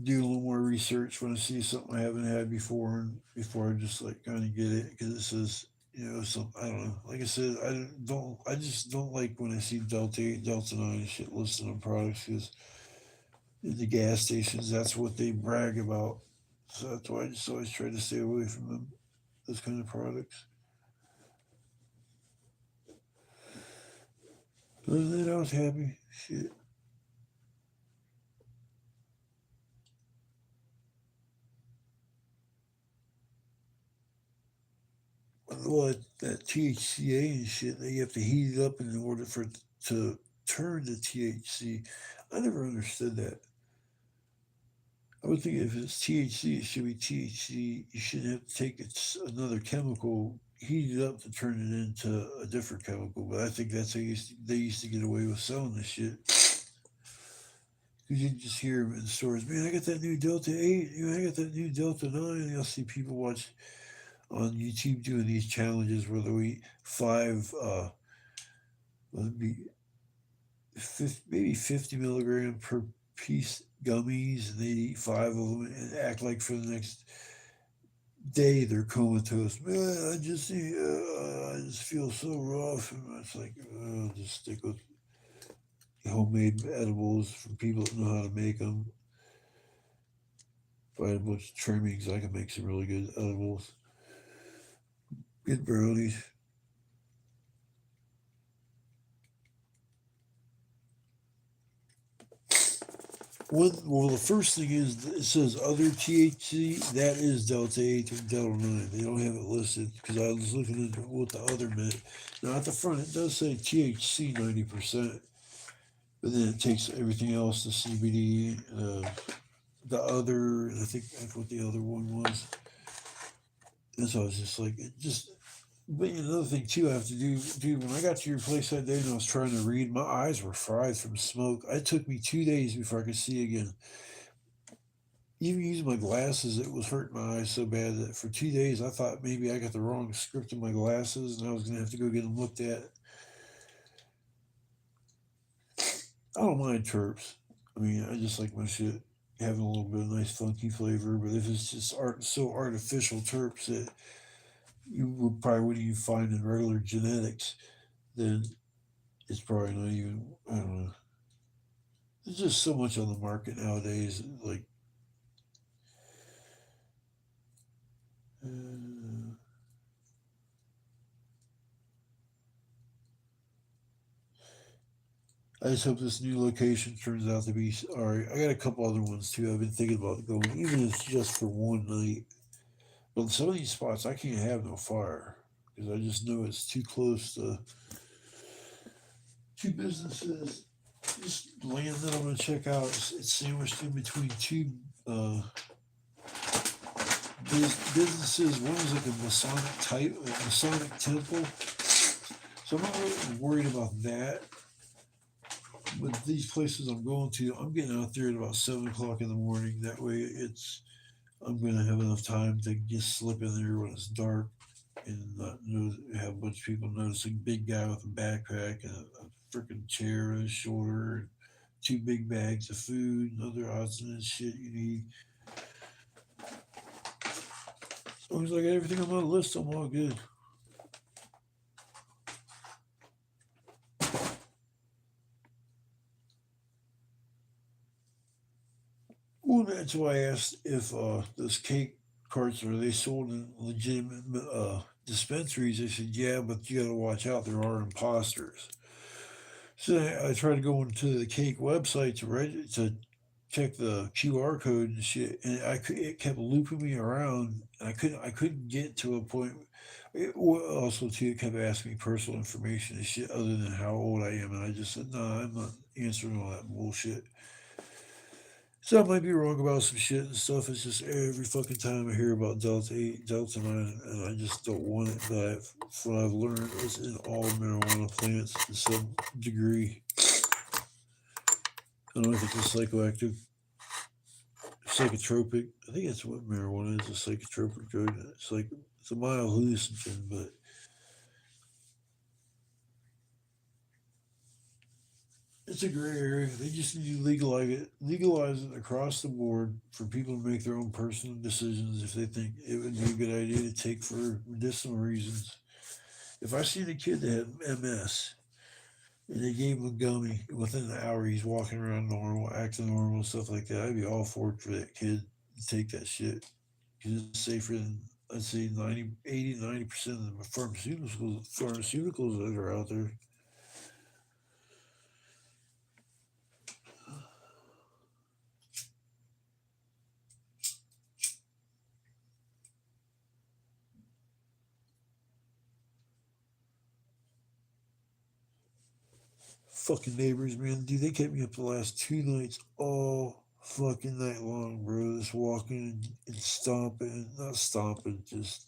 Do a little more research when I see something I haven't had before, and before I just like kind of get it because it says some I don't know. Like I said, I just don't like when I see Delta 8, Delta 9 shit listed on products because in the gas stations that's what they brag about. So that's why I just always try to stay away from them, those kind of products. Other than that, I was happy. Shit. Well, that THCA and shit, they have to heat it up in order for it to turn to THC. I never understood that. I would think if it's THC, it should be THC. You shouldn't have to take another chemical, heat it up to turn it into a different chemical. But I think that's how they used to get away with selling this shit. Because you just hear them in stores, man, I got that new Delta 8, I got that new Delta 9. And you'll see people watch on YouTube doing these challenges where they'll eat five, be maybe 50 milligram per piece gummies, and they eat five of them and act like for the next day they're comatose. Man, I just feel so rough. And it's like, just stick with homemade edibles from people that know how to make them. If I had a bunch of trimmings, I could make some really good edibles. Good brownies. Well, the first thing is it says other THC. That is Delta 8 and Delta 9. They don't have it listed because I was looking at what the other meant. Now at the front it does say THC 90%, but then it takes everything else, the CBD, the other. I think that's what the other one was. And so I was just like, it just. But another thing too, I have to do, dude. When I got to your place that day and I was trying to read, my eyes were fried from smoke. It took me 2 days before I could see again. Even using my glasses, it was hurting my eyes so bad that for 2 days I thought maybe I got the wrong script in my glasses and I was gonna have to go get them looked at. I don't mind terps. I mean, I just like my shit having a little bit of nice funky flavor. But if it's just so artificial terps that you would probably wouldn't even find in regular genetics, then it's probably not even. I don't know. There's just so much on the market nowadays. Like, uh, I just hope this new location turns out to be all right. I got a couple other ones too. I've been thinking about going, even if it's just for one night. But some of these spots I can't have no fire because I just know it's too close to two businesses. This land that I'm gonna check out, it's sandwiched in between two uh, businesses. One is like a Masonic temple. So I'm not really worried about that. But these places I'm going to, I'm getting out there at about 7 o'clock in the morning. That way, I'm gonna have enough time to just slip in there when it's dark and not have a bunch of people noticing big guy with a backpack and a freaking chair on his shoulder and two big bags of food and other odds and shit you need. As long as I got everything on my list, I'm all good. Well, that's why I asked if those cake carts are they sold in legitimate dispensaries. They said, yeah, but you got to watch out. There are imposters. So I tried to go into the cake website to check the QR code and shit, and it kept looping me around. And I couldn't get to a point. Also, too, it kept asking me personal information and shit other than how old I am, and I just said, no, I'm not answering all that bullshit. So I might be wrong about some shit and stuff. It's just every fucking time I hear about Delta 8, Delta 9, and I just don't want it. But from what I've learned, it's in all marijuana plants to some degree. I don't know if it's a psychoactive, psychotropic. I think that's what marijuana is, a psychotropic drug. It's a mild hallucinogen, but it's a gray area. They just need to legalize it across the board for people to make their own personal decisions if they think it would be a good idea to take for medicinal reasons. If I seen a kid that had MS and they gave him a gummy, within an hour he's walking around normal, acting normal, stuff like that, I'd be all for it for that kid to take that shit because it's safer than I'd say 90, 80, 90% of the pharmaceuticals that are out there. Fucking neighbors, man. Dude, they kept me up the last 2 nights all fucking night long, bro. Just walking and stomping. Not stomping, just.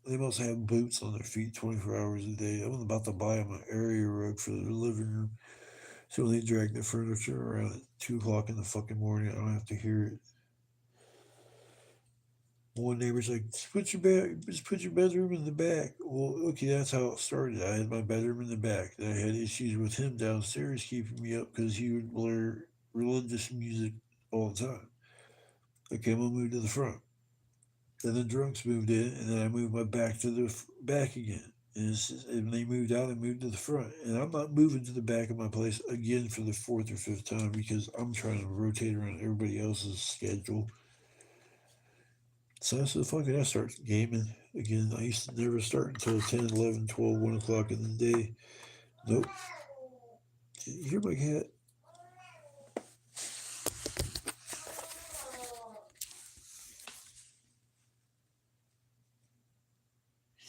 They must have boots on their feet 24 hours a day. I'm about to buy them an area rug for their living room. So when they drag the furniture around at 2 o'clock in the fucking morning, I don't have to hear it. One neighbor's like, just put your bedroom in the back. Well, okay, that's how it started. I had my bedroom in the back. Then I had issues with him downstairs keeping me up because he would blare religious music all the time. Okay, I'm gonna move to the front. Then the drunks moved in, and then I moved my back to the back again. And when they moved out, I moved to the front. And I'm not moving to the back of my place again for the fourth or fifth time because I'm trying to rotate around everybody else's schedule. So I said, fuck it, I start gaming again. I used to never start until 10, 11, 12, 1 o'clock in the day. Nope. You hear my cat?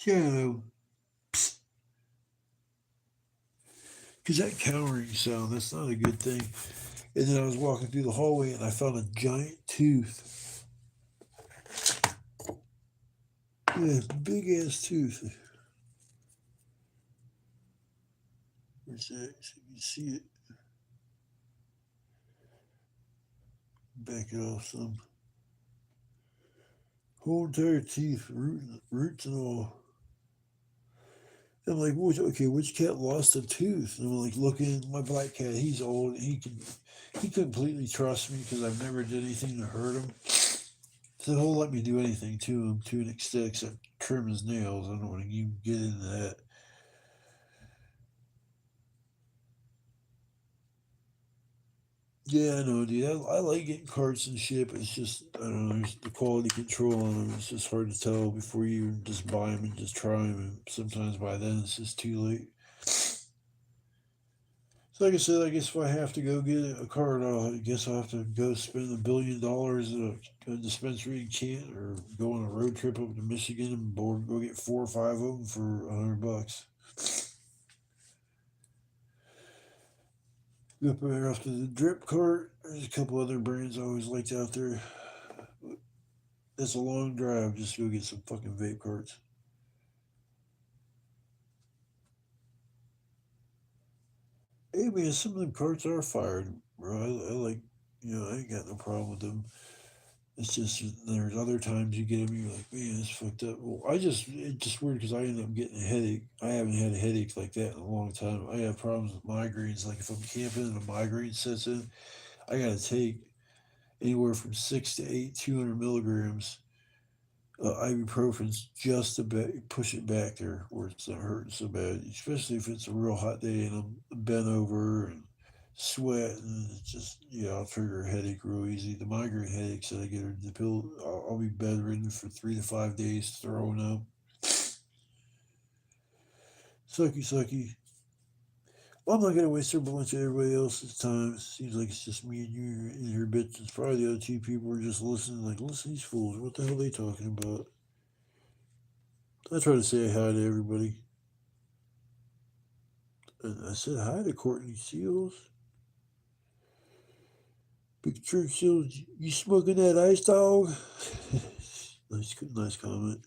Yeah, because that cowering sound, that's not a good thing. And then I was walking through the hallway and I found a giant tooth. Yeah, big ass tooth. Where's that? So you can see it. Back it off some. Whole entire teeth, roots and all. I'm like, okay, which cat lost a tooth? And I'm like, looking, my black cat, he's old. He completely trusts me because I've never did anything to hurt him. So he'll let me do anything to him to an extent except trim his nails. I don't want to even get into that. Yeah, I know, dude. I like getting carts and shit, but it's just, I don't know, there's the quality control on them. It's just hard to tell before you just buy them and just try them. And sometimes by then it's just too late. So, like I said, I guess if I have to go get a cart, I guess I'll have to go spend $1 billion at a dispensary in Kent or go on a road trip up to Michigan and go get 4 or 5 of them for $100. Go up there after the drip cart. There's a couple other brands I always liked out there. It's a long drive just to go get some fucking vape carts. Hey man, some of them carts are fired, bro. I like, I ain't got no problem with them. It's just there's other times you get them, you're like, man, it's fucked up. Well, it's just weird because I end up getting a headache. I haven't had a headache like that in a long time. I have problems with migraines. Like if I'm camping and a migraine sets in, I gotta take anywhere from 6 to 8 200 milligrams ibuprofen's just to push it back there where it's not hurting so bad. Especially if it's a real hot day and I'm bent over and sweat and it's just I'll trigger a headache real easy. The migraine headaches that I get are the pill. I'll be bedridden for 3 to 5 days throwing up. Sucky, sucky. Well, I'm not gonna waste a bunch of everybody else's time. It seems like it's just me and you in here bits. It's probably the other two people are just listening. Like, listen, these fools. What the hell are they talking about? I try to say hi to everybody. And I said hi to Courtney Seals. Big Trick Seals, you smoking that ice dog? Nice comment.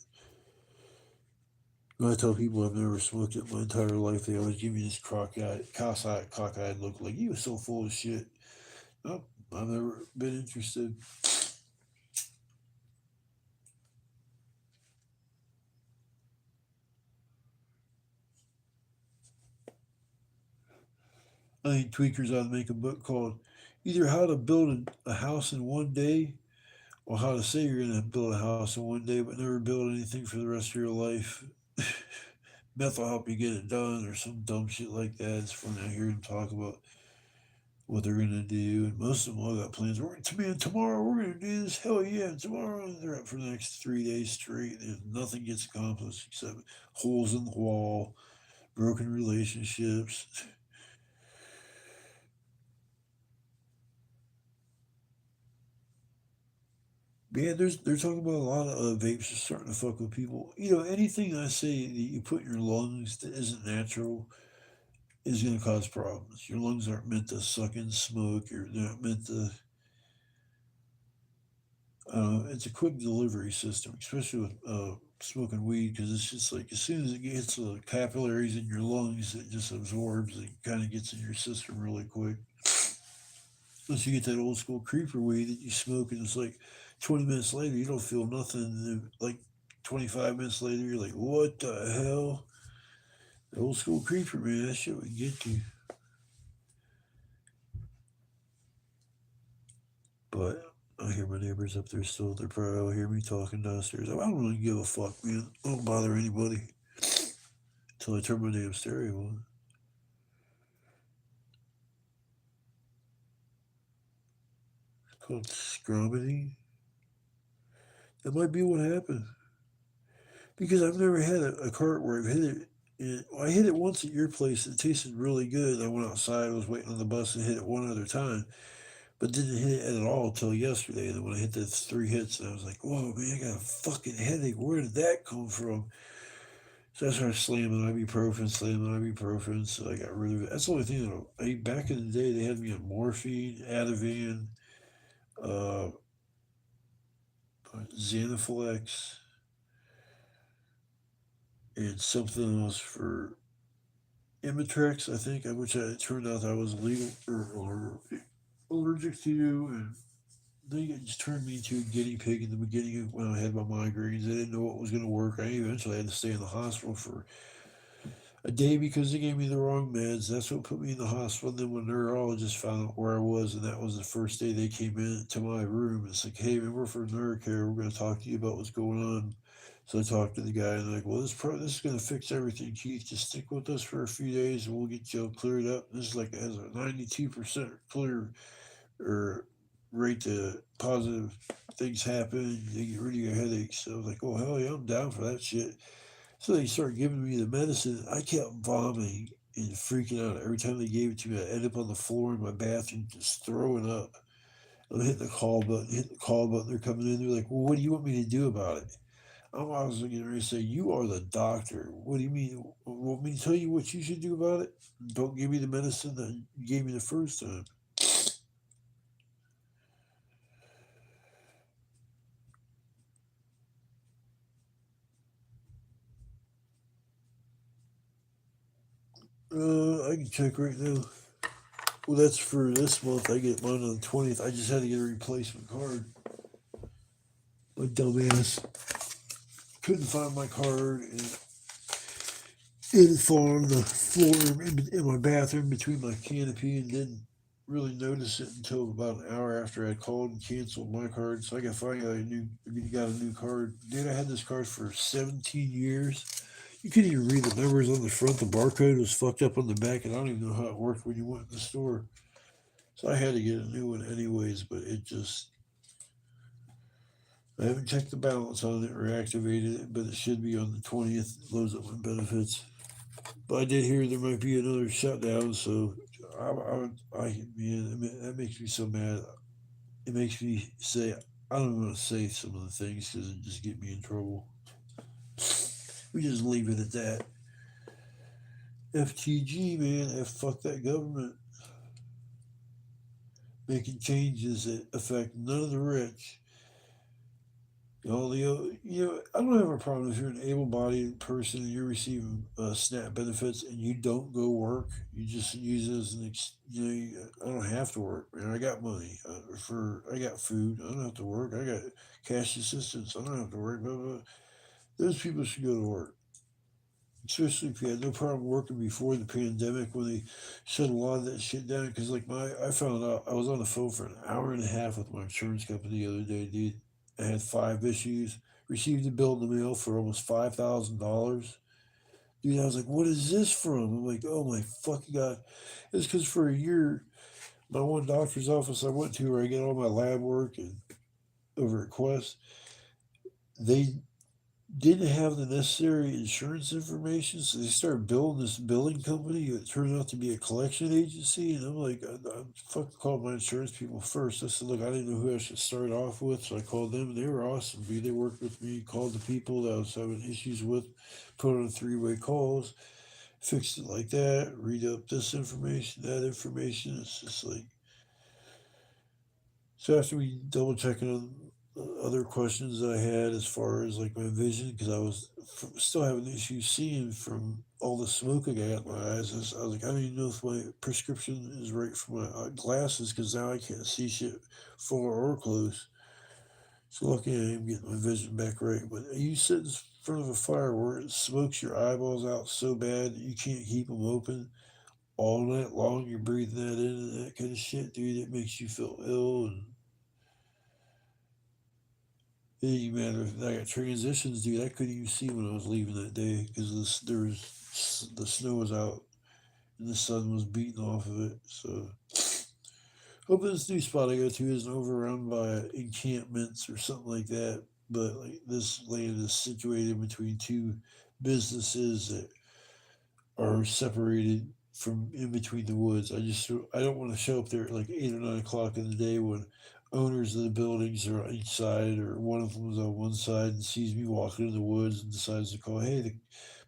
When I tell people I've never smoked it my entire life, they always give me this cockeyed look like you were so full of shit. Nope, I've never been interested. I think tweakers ought to make a book called either How to Build a House in One Day or How to Say You're going to Build a House in One Day but never build anything for the rest of your life. Meth will help you get it done or some dumb shit like that. It's fun to hear them talk about what they're gonna do. And most of them all got plans. Man, tomorrow we're gonna do this. Hell yeah, tomorrow. And they're up for the next 3 days straight and nothing gets accomplished except holes in the wall, broken relationships. Man, they're talking about a lot of vapes are starting to fuck with people. Anything I say that you put in your lungs that isn't natural is going to cause problems. Your lungs aren't meant to suck in smoke. They're not meant to. It's a quick delivery system, especially with smoking weed, because it's just like as soon as it gets the capillaries in your lungs, it just absorbs and kind of gets in your system really quick. Unless you get that old school creeper weed that you smoke, and it's like 20 minutes later, you don't feel nothing. And then, like 25 minutes later, you're like, what the hell? The old school creeper, man, that shit would get you. But I hear my neighbors up there still. They're probably all hear me talking downstairs. I don't really give a fuck, man. I don't bother anybody until I turn my damn stereo on. It's called scrumity. That might be what happened. Because I've never had a cart where I've hit it. I hit it once at your place. It tasted really good. I went outside. I was waiting on the bus and hit it one other time. But didn't hit it at all until yesterday. And then when I hit the 3 hits, and I was like, whoa, man, I got a fucking headache. Where did that come from? So I started slamming ibuprofen. So I got rid of it. That's the only thing that back in the day they had me on morphine, Ativan, uh, Xanaflex, and something else for Imitrex, I think, which it turned out I was illegal or allergic to, and they just turned me into a guinea pig in the beginning when I had my migraines. I didn't know what was going to work. I eventually had to stay in the hospital for a day because they gave me the wrong meds. That's what put me in the hospital. And then when neurologist found out where I was, and that was the first day they came in to my room, it's like, hey, man, we're for NeuroCare. We're going to talk to you about what's going on. So I talked to the guy and like, well, this is going to fix everything, Keith. Just stick with us for a few days and we'll get you all cleared up. This is like has a 92% clear or rate to positive things happen. You get rid of your headaches. So I was like, oh hell yeah, I'm down for that shit. So they started giving me the medicine. I kept vomiting and freaking out every time they gave it to me. I ended up on the floor in my bathroom just throwing up. I'm hitting the call button, hitting the call button. They're coming in. They're like, well, what do you want me to do about it? I was getting ready to say, you are the doctor. What do you mean? Want me to tell you what you should do about it? Don't give me the medicine that you gave me the first time. I can check right now. Well, that's for this month. I get mine on the 20th. I just had to get a replacement card. My dumbass couldn't find my card, and it fell on the floor in my bathroom between my canopy, and didn't really notice it until about an hour after I called and canceled my card. So I got finally got a new card. Dude, I had this card for 17 years. You couldn't even read the numbers on the front. The barcode was fucked up on the back, and I don't even know how it worked when you went in the store. So I had to get a new one anyways, but it just I haven't checked the balance on it or activated it, but it should be on the 20th. Loads up my benefits. But I did hear there might be another shutdown, so man, that makes me so mad. It makes me say I don't want to say some of the things because it just get me in trouble. We just leave it at that. FTG, man, fuck that government making changes that affect none of the rich. All the I don't have a problem if you're an able-bodied person and you're receiving SNAP benefits and you don't go work. You just use it as I don't have to work, man. I got money I got food. I don't have to work. I got cash assistance. I don't have to work. Blah, blah. Those people should go to work. Especially if you had no problem working before the pandemic when they shut a lot of that shit down. Because I found out I was on the phone for an hour and a half with my insurance company the other day, dude. I had 5 issues. Received a bill in the mail for almost $5,000. Dude, I was like, "What is this from?" I'm like, "Oh my fucking god!" It's because for a year, my one doctor's office I went to where I get all my lab work and over at Quest, they didn't have the necessary insurance information, so they started building this billing company. It turned out to be a collection agency, and I'm like, I fucking called my insurance people first. I said, look, I didn't know who I should start off with, so I called them, and they were awesome. Dude. They worked with me, called the people that I was having issues with, put on three-way calls, fixed it like that, read up this information, that information. It's just like so after we double checking on other questions that I had as far as like my vision, because I was still having issues seeing from all the smoke I got in my eyes. I was like, I don't even know if my prescription is right for my glasses because now I can't see shit far or close. So lucky I am getting my vision back right. But you sit in front of a fire where it smokes your eyeballs out so bad that you can't keep them open all night long. You're breathing that in and that kind of shit, dude. It makes you feel ill and hey man, I got transitions, dude. I couldn't even see when I was leaving that day because the snow was out and the sun was beating off of it. So, hoping this new spot I go to isn't overrun by encampments or something like that. But like this land is situated between two businesses that are separated from in between the woods. I don't want to show up there at like 8 or 9 o'clock in the day when owners of the buildings are on each side or one of them is on one side and sees me walking in the woods and decides to call, hey, the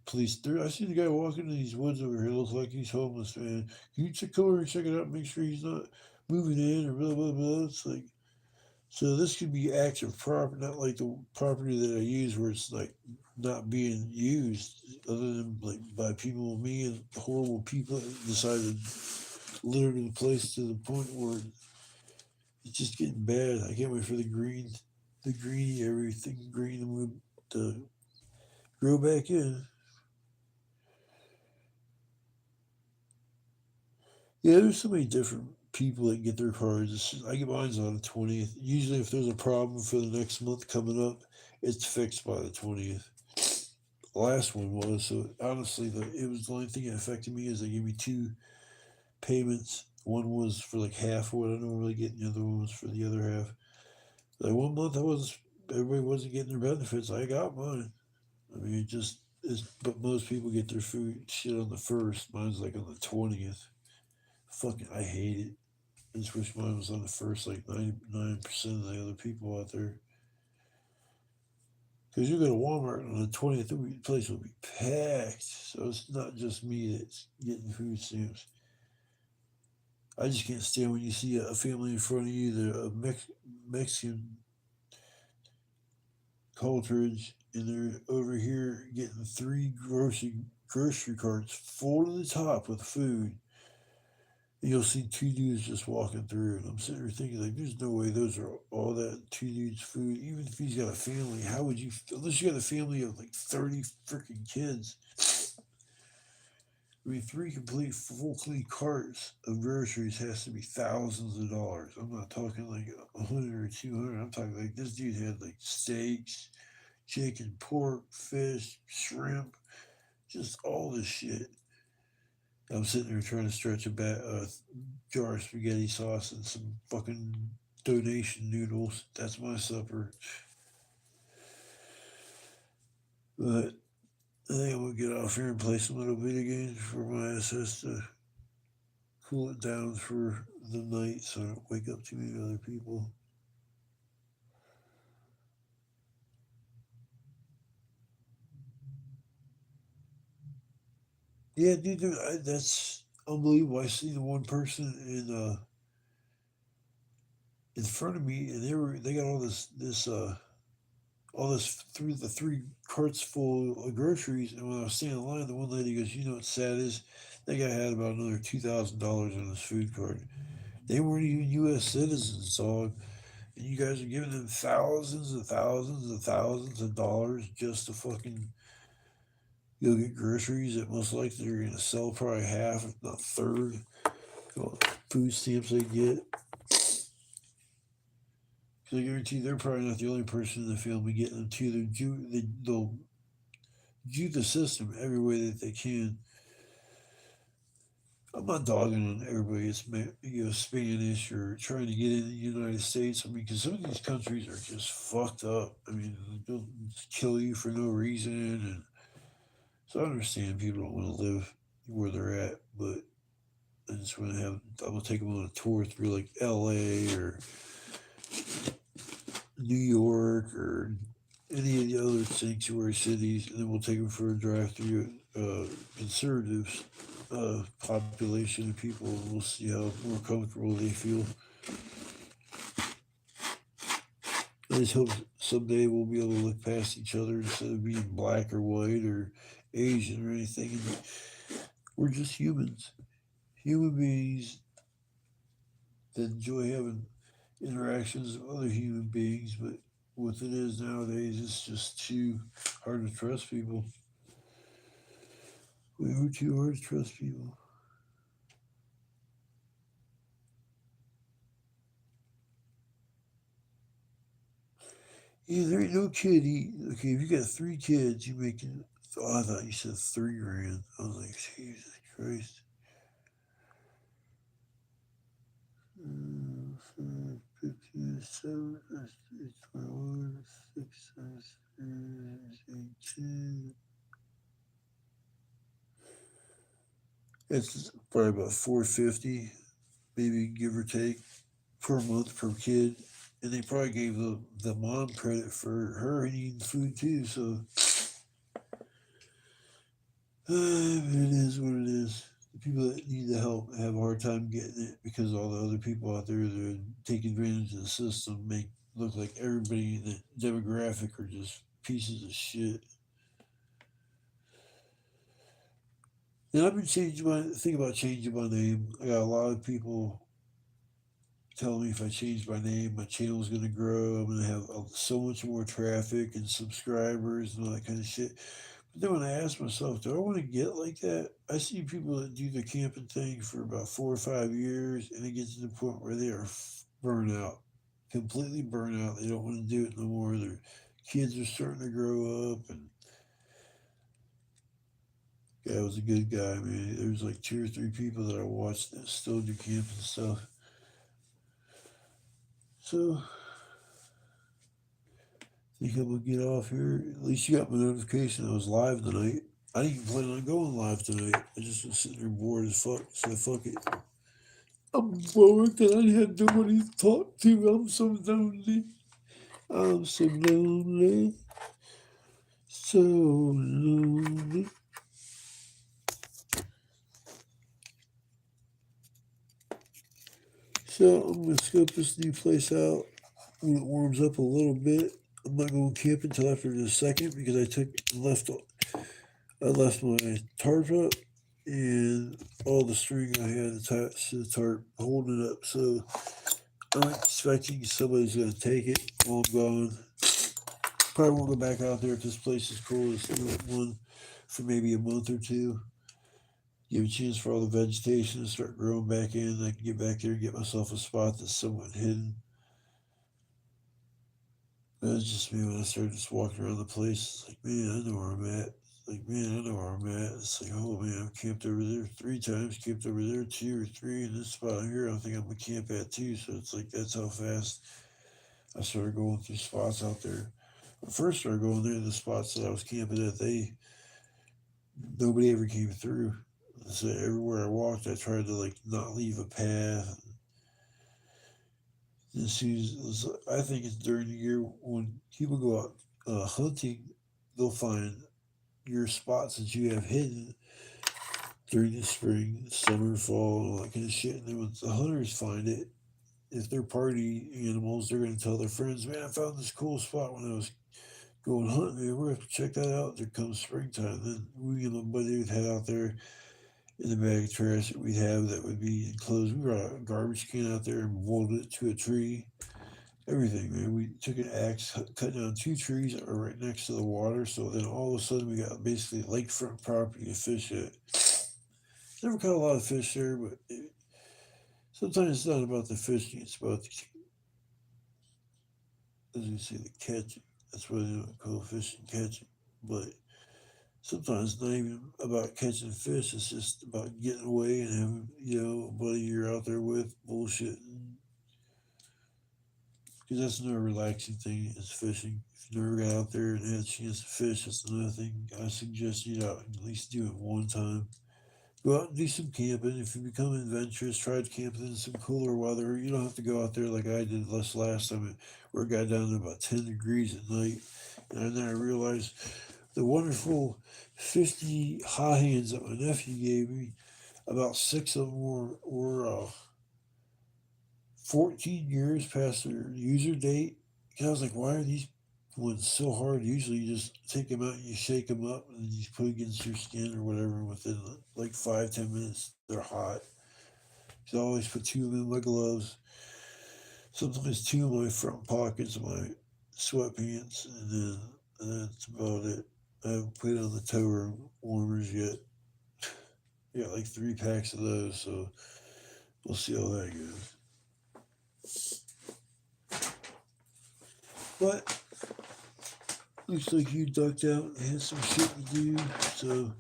police. There, I seen the guy walking in these woods over here. Looks like he's homeless, man. Can you come over and check it out? Make sure he's not moving in or blah blah blah. It's like so. This could be active property, not like the property that I use where it's like not being used, other than like by people, me and horrible people that decided to litter the place to the point where it's just getting bad. I can't wait for the greeny everything green to grow back in. Yeah, there's so many different people that get their cards. I get mine's on the 20th. Usually, if there's a problem for the next month coming up, it's fixed by the 20th. The last one was so honestly, it was the only thing that affected me is they gave me two payments. One was for like half of what I normally get, and the other one was for the other half. Like one month, I was everybody wasn't getting their benefits. I got mine. I mean, it just is. But most people get their food shit on the first. Mine's like on the 20th. Fucking, I hate it. I just wish mine was on the first, like 99% of the other people out there. Because you go to Walmart on the 20th, the place will be packed. So it's not just me that's getting food stamps. I just can't stand when you see a family in front of you, they're a Mexican culturage, and they're over here getting three grocery carts full to the top with food. And you'll see two dudes just walking through, and I'm sitting there thinking, like, there's no way those are all that two dudes' food. Even if he's got a family, how would you, unless you got a family of like 30 freaking kids? I mean, three complete, full clean carts of groceries has to be thousands of dollars. I'm not talking like 100 or 200. I'm talking like this dude had like steaks, chicken, pork, fish, shrimp, just all this shit. I'm sitting there trying to stretch a jar of spaghetti sauce and some fucking donation noodles. That's my supper. But I think I'm gonna get off here and play some little video games for my SS to cool it down for the night so I don't wake up too many other people. Yeah, dude, that's unbelievable. I seen the one person in front of me, and they got all this through the three carts full of groceries. And when I was standing in line, the one lady goes, "You know what sad is? That guy had about another $2,000 on his food card. They weren't even U.S. citizens, dog. And you guys are giving them thousands and thousands and thousands of dollars just to fucking go get groceries that most likely they're going to sell probably half, if not third, of food stamps they get. Because I guarantee they're probably not the only person in the family getting them too. They'll Jew the system every way that they can. I'm not dogging on everybody that's Spanish or trying to get in the United States. I mean, because some of these countries are just fucked up. I mean, they'll kill you for no reason, and so I understand people don't want to live where they're at, but I just want to have. I'm gonna take them on a tour through like L.A. or New York or any of the other sanctuary cities, and then we'll take them for a drive through conservatives population of people, and we'll see how more comfortable they feel. I just hope someday we'll be able to look past each other instead of being black or white or Asian or anything. And we're just humans, human beings that enjoy having interactions with other human beings, but what it is nowadays, it's just too hard to trust people. We are too hard to trust people. Yeah, there ain't no kid eat. Okay, if you got three kids, you making. Oh, I thought you said 3 grand. I was like, Jesus Christ. 15, 7, 21, 6, 18. It's probably about 450, maybe give or take, per month per kid. And they probably gave the mom credit for her eating food too. So It is what it is. The people that need the help have a hard time getting it because all the other people out there that take advantage of the system make look like everybody in the demographic are just pieces of shit. And I've been changing my think about changing my name. I got a lot of people telling me if I change my name, my channel's gonna grow. I'm gonna have so much more traffic and subscribers and all that kind of shit. But then when I ask myself, do I want to get like that? I see people that do the camping thing for about 4 or 5 years, and it gets to the point where they are burnt out, completely burnt out. They don't want to do it no more. Their kids are starting to grow up, and guy was a good guy, man. There was like 2 or 3 people that I watched that still do camping stuff. So I think I'm gonna get off here. At least you got my notification. I was live tonight. I didn't even plan on going live tonight. I just was sitting there bored as fuck. So fuck it. I'm bored and I had nobody to talk to. I'm so lonely. I'm so lonely. So lonely. So I'm gonna scope this new place out when it warms up a little bit. I'm not going to camp until after the second because I left my tarp up and all the string I had attached to the tarp holding it up. So I'm expecting somebody's going to take it while I'm gone. Probably won't go back out there if this place is cool. It's one for maybe a month or two. Give a chance for all the vegetation to start growing back in. I can get back there and get myself a spot that's somewhat hidden. That was just me when I started just walking around the place. It's like, man, I know where I'm at. Like, man, I know where I'm at. It's like, oh man, I've camped over there 3 times, camped over there 2 or 3, and this spot here, I think I'm gonna camp at too. So it's like that's how fast I started going through spots out there. When I first started going there, the spots that I was camping at, they nobody ever came through. So everywhere I walked, I tried to like not leave a path. As soon as I think it's during the year when people go out hunting, they'll find your spots that you have hidden during the spring, summer, fall, and all that kind of shit. And then when the hunters find it, if they're party animals, they're going to tell their friends, man, I found this cool spot when I was going hunting. Man, we're going to check that out. There comes springtime. Then we and my buddy would head out there in the bag of trash that we'd have that would be enclosed. We brought a garbage can out there and welded it to a tree. Everything, man. We took an axe, cut down 2 trees that were right next to the water. So then all of a sudden we got basically lakefront property to fish at. Never caught a lot of fish there, but sometimes it's not about the fishing; it's about the, as you say, the catching. That's what they call fishing, catching. But sometimes it's not even about catching fish. It's just about getting away and having, a buddy you're out there with bullshit. Because that's another relaxing thing is fishing. If you never got out there and had a chance to fish, that's another thing I suggest you at least do it one time. Go out and do some camping. If you become adventurous, try camping in some cooler weather. You don't have to go out there like I did last time, where it got down to about 10 degrees at night. And then I realized the wonderful 50 high hands that my nephew gave me, about 6 of them were 14 years past their user date. And I was like, why are these ones so hard? Usually you just take them out and you shake them up and you put it against your skin or whatever. Within like 5, 10 minutes, they're hot. So I always put 2 of them in my gloves, sometimes 2 in my front pockets of my sweatpants, and that's about it. I haven't put on the toe warmers yet. I got like 3 packs of those, so we'll see how that goes. But looks like you ducked out and had some shit to do, so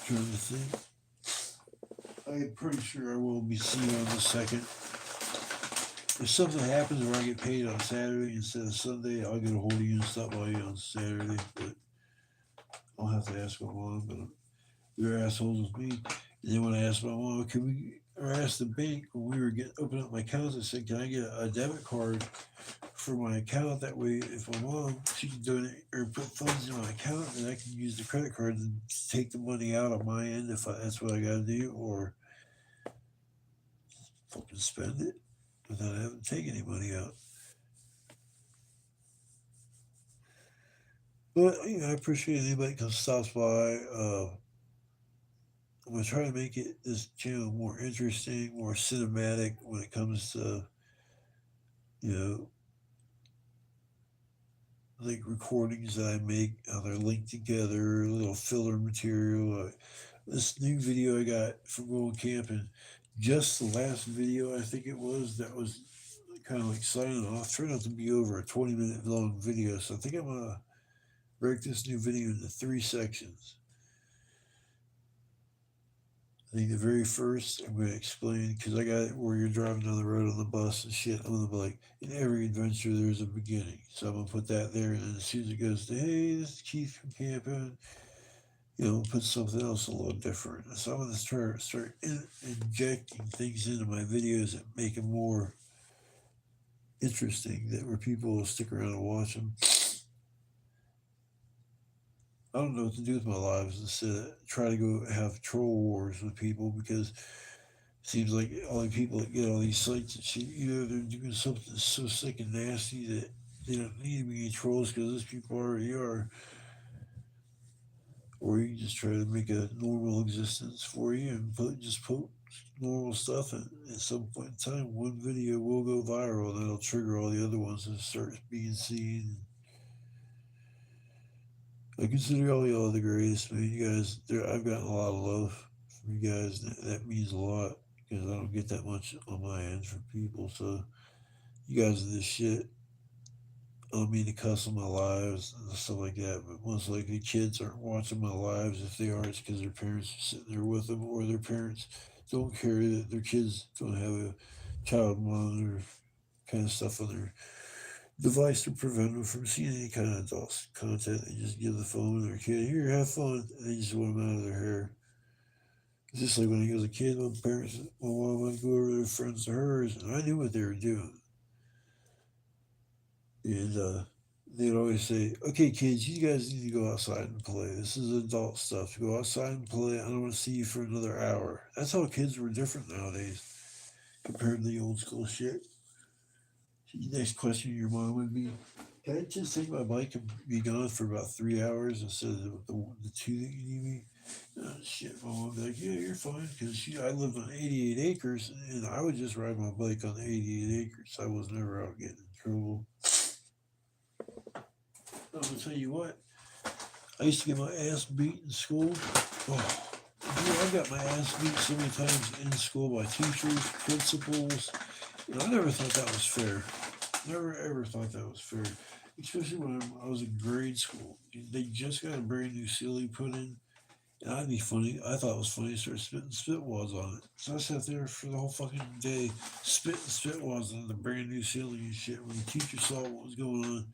trying to think. I'm pretty sure I will be seeing you on the second. If something happens where I get paid on Saturday instead of Sunday, I'll get a hold of you and stop by you on Saturday. But I'll have to ask my mom. But they're assholes with me. And then when I asked my mom, can we, or I asked the bank when we were getting opening up my accounts, I said, can I get a debit card for my account. That way, if my mom, she can donate or put funds in my account, and I can use the credit card to take the money out on my end if that's what I got to do, or fucking spend it without having to take any money out. But I appreciate anybody that stops by. I'm gonna try to make this channel more interesting, more cinematic when it comes to you know like recordings that I make, how they're linked together, a little filler material. This new video I got from going camping, just the last video I think it was, that was kind of like signing off, turned out to be over a 20-minute long video. So I think I'm gonna break this new video into 3 sections. I think the very first, I'm going to explain, because I got it where you're driving down the road on the bus and shit. I'm going to be like, in every adventure, there's a beginning. So I'm going to put that there. And then as soon as it goes to, hey, this is Keith from camping, put something else a little different. So I'm going to start injecting things into my videos that make them more interesting, that where people will stick around and watch them. I don't know what to do with my lives instead of try to go have troll wars with people, because it seems like all the people that get all these sites and shit, either they're doing something so sick and nasty that they don't need to be trolls because those people already are, or you just try to make a normal existence for you and just put normal stuff, and at some point in time, one video will go viral and that'll trigger all the other ones to start being seen. I consider all y'all the greatest, man. You guys, I've gotten a lot of love from you guys. That means a lot, because I don't get that much on my end from people. So you guys are this shit. I don't mean to cuss on my lives and stuff like that, but most likely kids aren't watching my lives. If they are, it's because their parents are sitting there with them, or their parents don't care that their kids don't have a child monitor kind of stuff on their device to prevent them from seeing any kind of adult content. They just give the phone to their kid, here, have fun, and they just want them out of their hair. It's just like when I was a kid, my mom would go over their friends to hers, and I knew what they were doing. And they'd always say, okay, kids, you guys need to go outside and play. This is adult stuff. Go outside and play. I don't want to see you for another hour. That's how kids were different nowadays compared to the old school shit. The next question your mom would be, can I just take my bike and be gone for about 3 hours instead of the 2 that you need me? Shit, my mom would be like, yeah, you're fine. Because I lived on 88 acres, and I would just ride my bike on 88 acres. I was never out getting in trouble. I'm going to tell you what, I used to get my ass beat in school. Oh, dude, I got my ass beat so many times in school by teachers, principals. I never thought that was fair. Never ever thought that was fair. Especially when I was in grade school. They just got a brand new ceiling put in. And I'd be funny. I thought it was funny to start spitting spitwads on it. So I sat there for the whole fucking day spitting spitwads on the brand new ceiling and shit. When the teacher saw what was going on,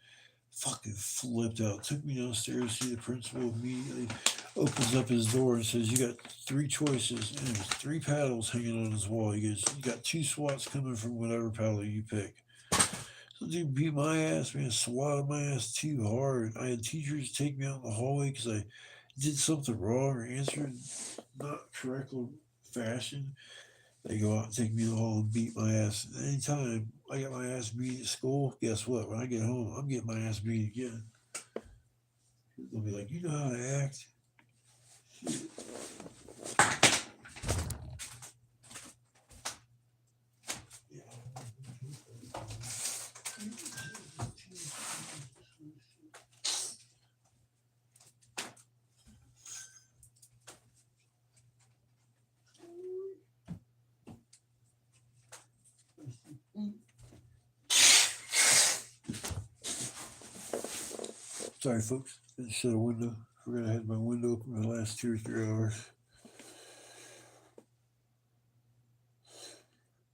fucking flipped out. Took me downstairs to see the principal, immediately opens up his door and says, you got 3 choices. And there's 3 paddles hanging on his wall. He goes, you got 2 swats coming from whatever paddle you pick. So dude beat my ass, man, swatted my ass too hard. I had teachers take me out in the hallway because I did something wrong or answered not correct fashion. They go out and take me in the hall and beat my ass. Anytime I get my ass beat at school, guess what? When I get home, I'm getting my ass beat again. They'll be like, you know how to act? Shit. Sorry, folks. Didn't shut a window. Forgot I had my window open for the last 2 or 3 hours.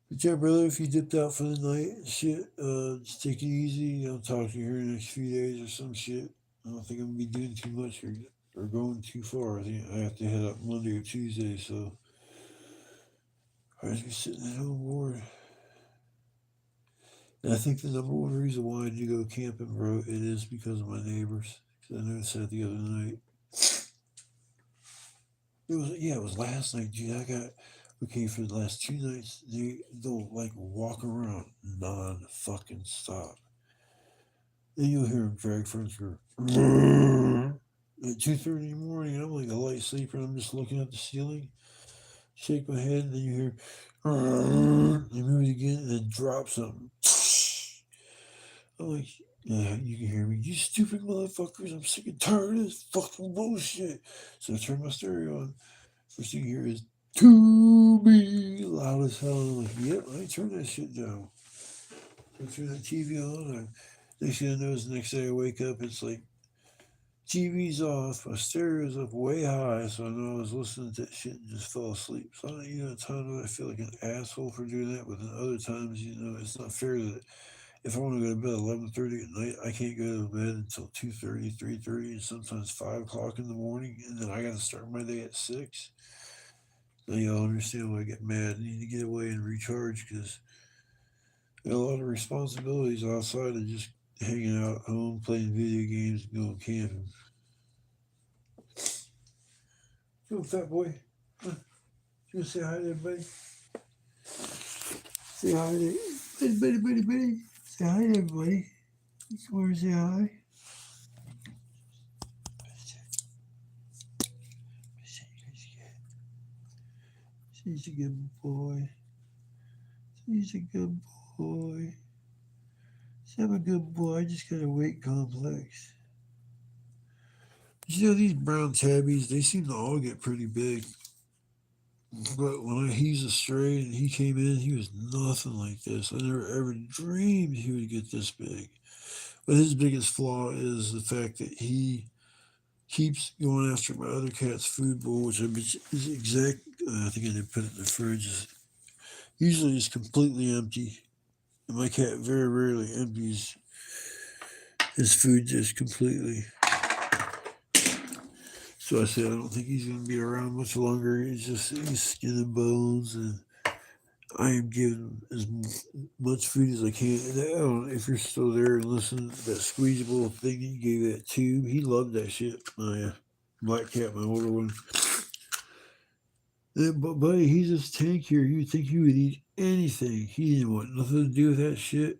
But yeah, brother, if you dipped out for the night and shit, just take it easy. I'll talk to you here in the next few days or some shit. I don't think I'm going to be doing too much or going too far. I think I have to head up Monday or Tuesday, so I'll just be sitting at home bored. And I think the number one reason why I do go camping, bro, it is because of my neighbors. 'Cause I noticed that the other night. It was last night, dude. I got okay for the last 2 nights. They'll like walk around non fucking stop. Then you'll hear them drag furniture at 2:30 in the morning. I'm like a light sleeper. And I'm just looking at the ceiling, shake my head, and then you hear they move it again, and then drop something. I'm like, yeah, you can hear me. You stupid motherfuckers. I'm sick and tired of this fucking bullshit. So I turn my stereo on. First thing you hear is to be loud as hell. I'm like, yep, I turn that shit down. So I turn that TV on. Next thing I know is the next day I wake up, it's like TV's off, my stereo's up way high, so I know I was listening to that shit and just fell asleep. So at times I feel like an asshole for doing that, but then other times, it's not fair that if I want to go to bed at 11:30 at night, I can't go to bed until 2:30, 3:30, and sometimes 5 o'clock in the morning, and then I got to start my day at 6. Now y'all understand why I get mad. I need to get away and recharge because I got a lot of responsibilities outside of just hanging out at home, playing video games, and going camping. Yo, fat boy, you want to say hi to everybody? Say hi to buddy. Say hi to everybody. You want to say hi? He's a good boy. He's a good boy. I'm a good boy. I just got a weight complex. These brown tabbies, they seem to all get pretty big. But he's a stray and he came in, he was nothing like this. I never ever dreamed he would get this big. But his biggest flaw is the fact that he keeps going after my other cat's food bowl, which is exact. I think I did put it in the fridge. Usually it's completely empty. And my cat very rarely empties his food just completely. So I said I don't think he's going to be around much longer. He's skin and bones, and I am giving as much food as I can. And I don't know if you're still there and listening to that squeezable thing that you gave that tube. He loved that shit. My black cat, my older one. But buddy, he's just tankier. You'd think he would eat anything. He didn't want nothing to do with that shit.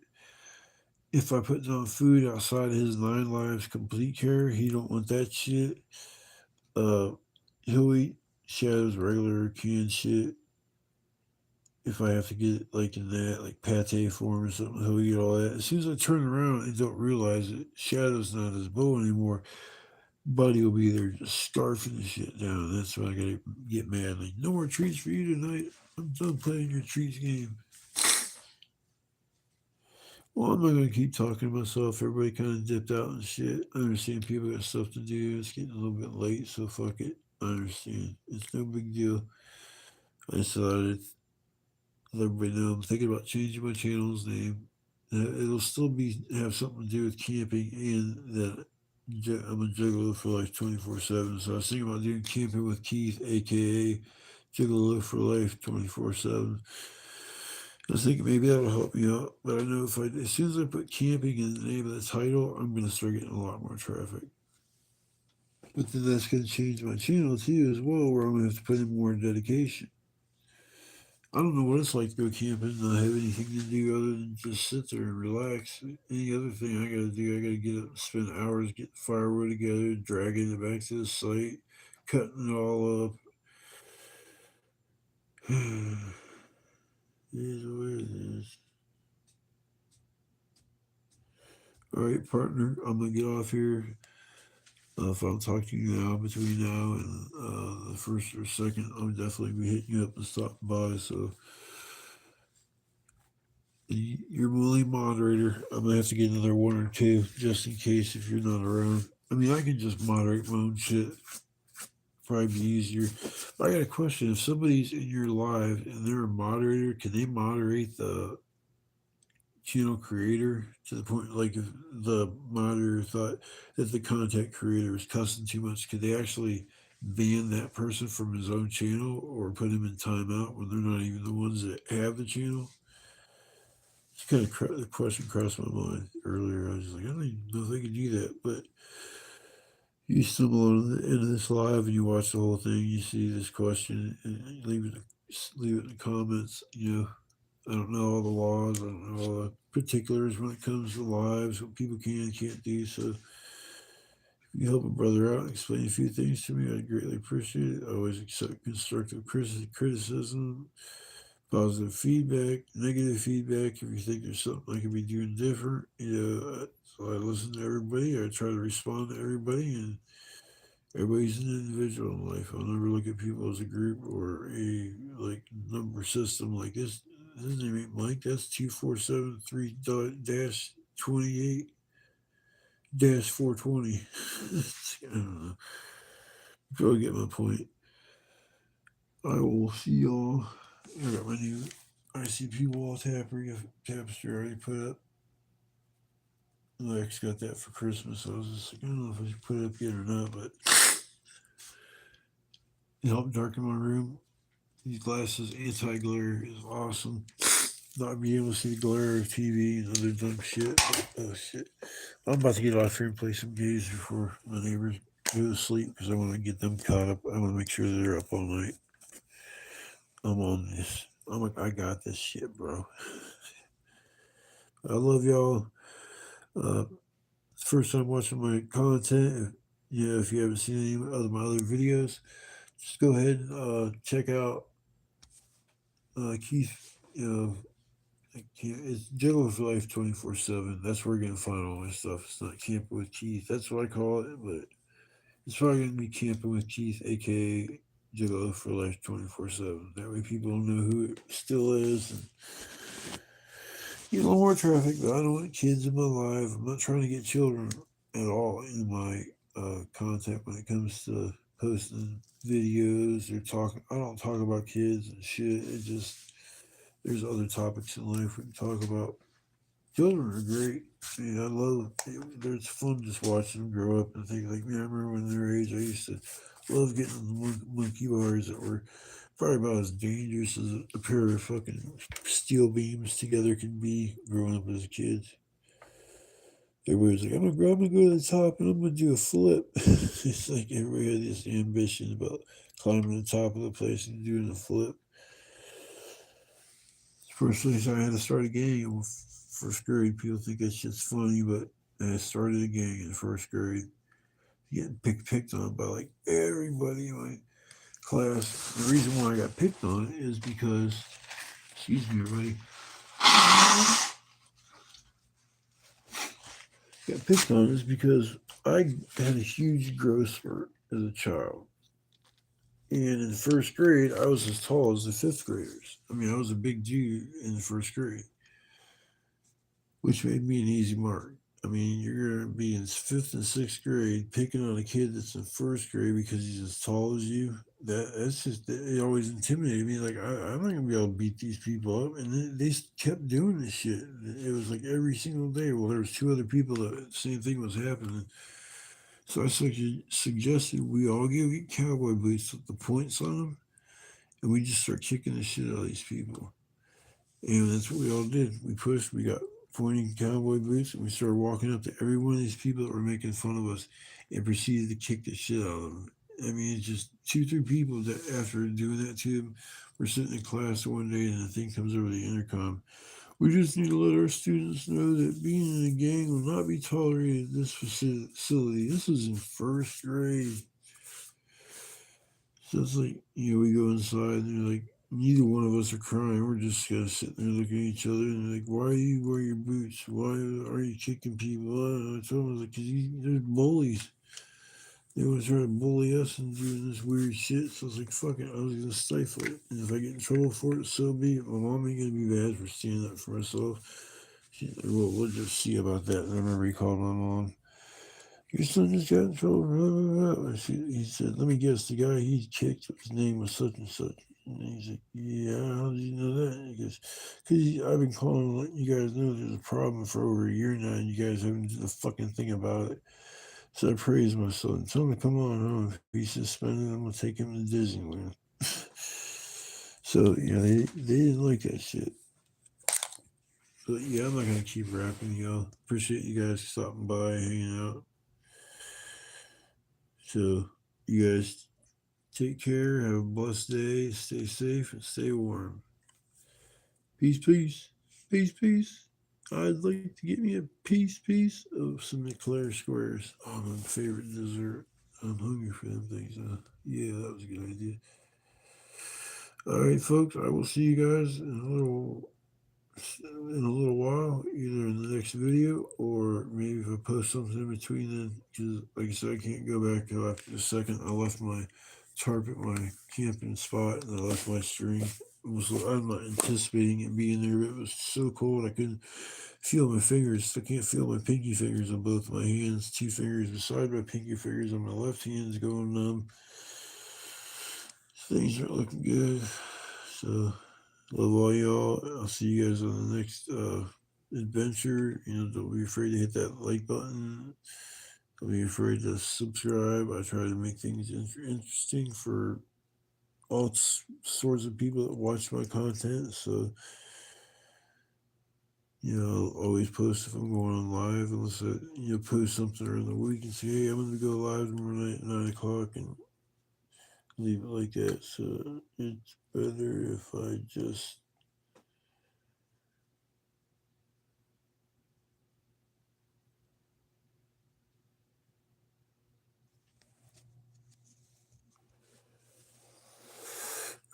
If I put down food outside of his 9 lives complete care, he don't want that shit. Uh, he'll eat Shadow's regular canned shit. If I have to get it like in that, like pate form or something, he'll eat all that. As soon as I turn around and don't realize it, Shadow's not his bow anymore. Buddy will be there just scarfing the shit down. That's why I gotta get mad. Like, no more treats for you tonight. I'm done playing your treats game. Well, I'm not gonna keep talking to myself. Everybody kind of dipped out and shit. I understand people got stuff to do. It's getting a little bit late, so fuck it. I understand. It's no big deal. I decided let everybody know I'm thinking about changing my channel's name. It'll still be have something to do with camping and that I'm a juggalo for life 24/7. So I was thinking about doing camping with Keith, aka Juggalo for life 24/7. I was thinking maybe that'll help me out, but I know as soon as I put camping in the name of the title, I'm gonna start getting a lot more traffic. But then that's gonna change my channel too as well, where I'm gonna have to put in more dedication. I don't know what it's like to go camping, not have anything to do other than just sit there and relax. Any other thing I gotta do, I gotta get up and spend hours getting firewood together, dragging it back to the site, cutting it all up. It is what it is. All right, partner, I'm gonna get off here. If I'll talk to you now, between now and the first or second, I'll definitely be hitting you up and stop by. So you're my only moderator. I'm gonna have to get another one or two just in case if you're not around. I mean, I can just moderate my own shit. Probably be easier. But I got a question. If somebody's in your live and they're a moderator, can they moderate the channel creator to the point like if the moderator thought that the content creator was cussing too much, could they actually ban that person from his own channel or put him in timeout when they're not even the ones that have the channel? It's kind of the question crossed my mind earlier. I was like, I don't even know if I could do that. But you stumble on the end of this live and you watch the whole thing. You see this question and you leave it in the comments. I don't know all the laws. I don't know all the particulars when it comes to lives, what people can and can't do. So if you help a brother out and explain a few things to me, I'd greatly appreciate it. I always accept constructive criticism, positive feedback, negative feedback. If you think there's something I can be doing different, so I listen to everybody. I try to respond to everybody, and everybody's an individual in life. I'll never look at people as a group or a number system like this. His name ain't Mike. That's 2473 dash 28 dash 420. I don't know. You probably get my point. I will see y'all. I got my new ICP wall tapestry already put up. Lex got that for Christmas. I was just like, I don't know if I should put it up yet or not, but it helped darken my room. These glasses, anti-glare, is awesome. Not being able to see the glare of TV and other dumb shit. Oh shit! I'm about to get off here and play some games before my neighbors go to sleep because I want to get them caught up. I want to make sure that they're up all night. I'm on this. I'm like, I got this shit, bro. I love y'all. Uh, First time watching my content. If you haven't seen any of my other videos, just go ahead and check out Keith. It's Juggalo4life247. That's where you're gonna find all my stuff. It's not camping with Keith. That's what I call it, but it's probably gonna be camping with Keith, aka Juggalo4life247. That way people know who it still is. And a little more traffic, but I don't want kids in my life. I'm not trying to get children at all in my content when it comes to posting videos or talking. I don't talk about kids and shit. It just there's other topics in life we can talk about. Children are great. I love it. It's fun just watching them grow up and think like, man, I remember when they were age, I used to love getting the monkey bars that were probably about as dangerous as a pair of fucking steel beams together can be growing up as a kid. Everybody was like, I'm gonna go to the top and I'm gonna do a flip. It's like everybody had this ambition about climbing the top of the place and doing a flip. First place I had to start a gang in first grade. People think that shit's funny, but I started a gang in first grade. Getting picked on by like everybody in my class. The reason why I got picked on is because, excuse me, everybody, got picked on is because I had a huge growth spurt as a child. And in first grade, I was as tall as the fifth graders. I mean, I was a big dude in the first grade, which made me an easy mark. I mean, you're going to be in fifth and sixth grade picking on a kid that's in first grade because he's as tall as you. That's just, it always intimidated me. Like, I'm not going to be able to beat these people up. And they kept doing this shit. It was like every single day. Well, there was two other people that the same thing was happening. So I suggested we all get cowboy boots with the points on them, and we just start kicking the shit out of these people. And that's what we all did. We pushed, we got pointing cowboy boots, and we started walking up to every one of these people that were making fun of us and proceeded to kick the shit out of them. I mean, it's just two, three people that after doing that to them, we're sitting in class one day and the thing comes over the intercom. We just need to let our students know that being in a gang will not be tolerated in this facility. This was in first grade. So it's like, we go inside and they're like, neither one of us are crying. We're just kind of sitting there looking at each other and they're like, why are you wearing your boots? Why are you kicking people? I told them, I was like, because there's bullies. They want to try to bully us and doing this weird shit. So I was like, fuck it, I was going to stifle it. And if I get in trouble for it, so be it. My mom ain't going to be bad for standing up for myself. She's like, well, we'll just see about that. And I remember he called my mom. Your son just got in trouble. Blah, blah, blah. He said, let me guess, the guy he kicked, his name was such and such. And he's like, yeah, how did you know that? He goes, because I've been calling, letting you guys know there's a problem for over a year now, and you guys haven't done a fucking thing about it. So I praised my son. Tell him to come on home. If he's suspended, I'm going to take him to Disneyland. So, they didn't like that shit. But yeah, I'm not gonna keep rapping, y'all. Appreciate you guys stopping by, hanging out. So you guys take care. Have a blessed day. Stay safe and stay warm. Peace, peace, peace, peace. I'd like to get me a piece of some eclair squares. Oh, my favorite dessert. I'm hungry for them things. Yeah, that was a good idea. All right, folks. I will see you guys in a little while, either in the next video or maybe if I post something in between then. Because, like I said, I can't go back till after the second. I left my tarp at my camping spot and I left my string. I'm not anticipating it being there, but it was so cold I couldn't feel my fingers. I can't feel my pinky fingers on both my hands. Two fingers beside my pinky fingers on my left hand is going numb. Things aren't looking good. So love all y'all. I'll see you guys on the next adventure. Don't be afraid to hit that like button. Don't be afraid to subscribe. I try to make things interesting for all sorts of people that watch my content. So, I'll always post if I'm going on live, unless I, post something during the week and say, hey, I'm going to go live tomorrow night at 9 o'clock and leave it like that. So it's better if I just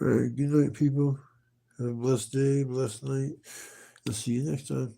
all right, good night, people. Have a blessed day, blessed night. I'll see you next time.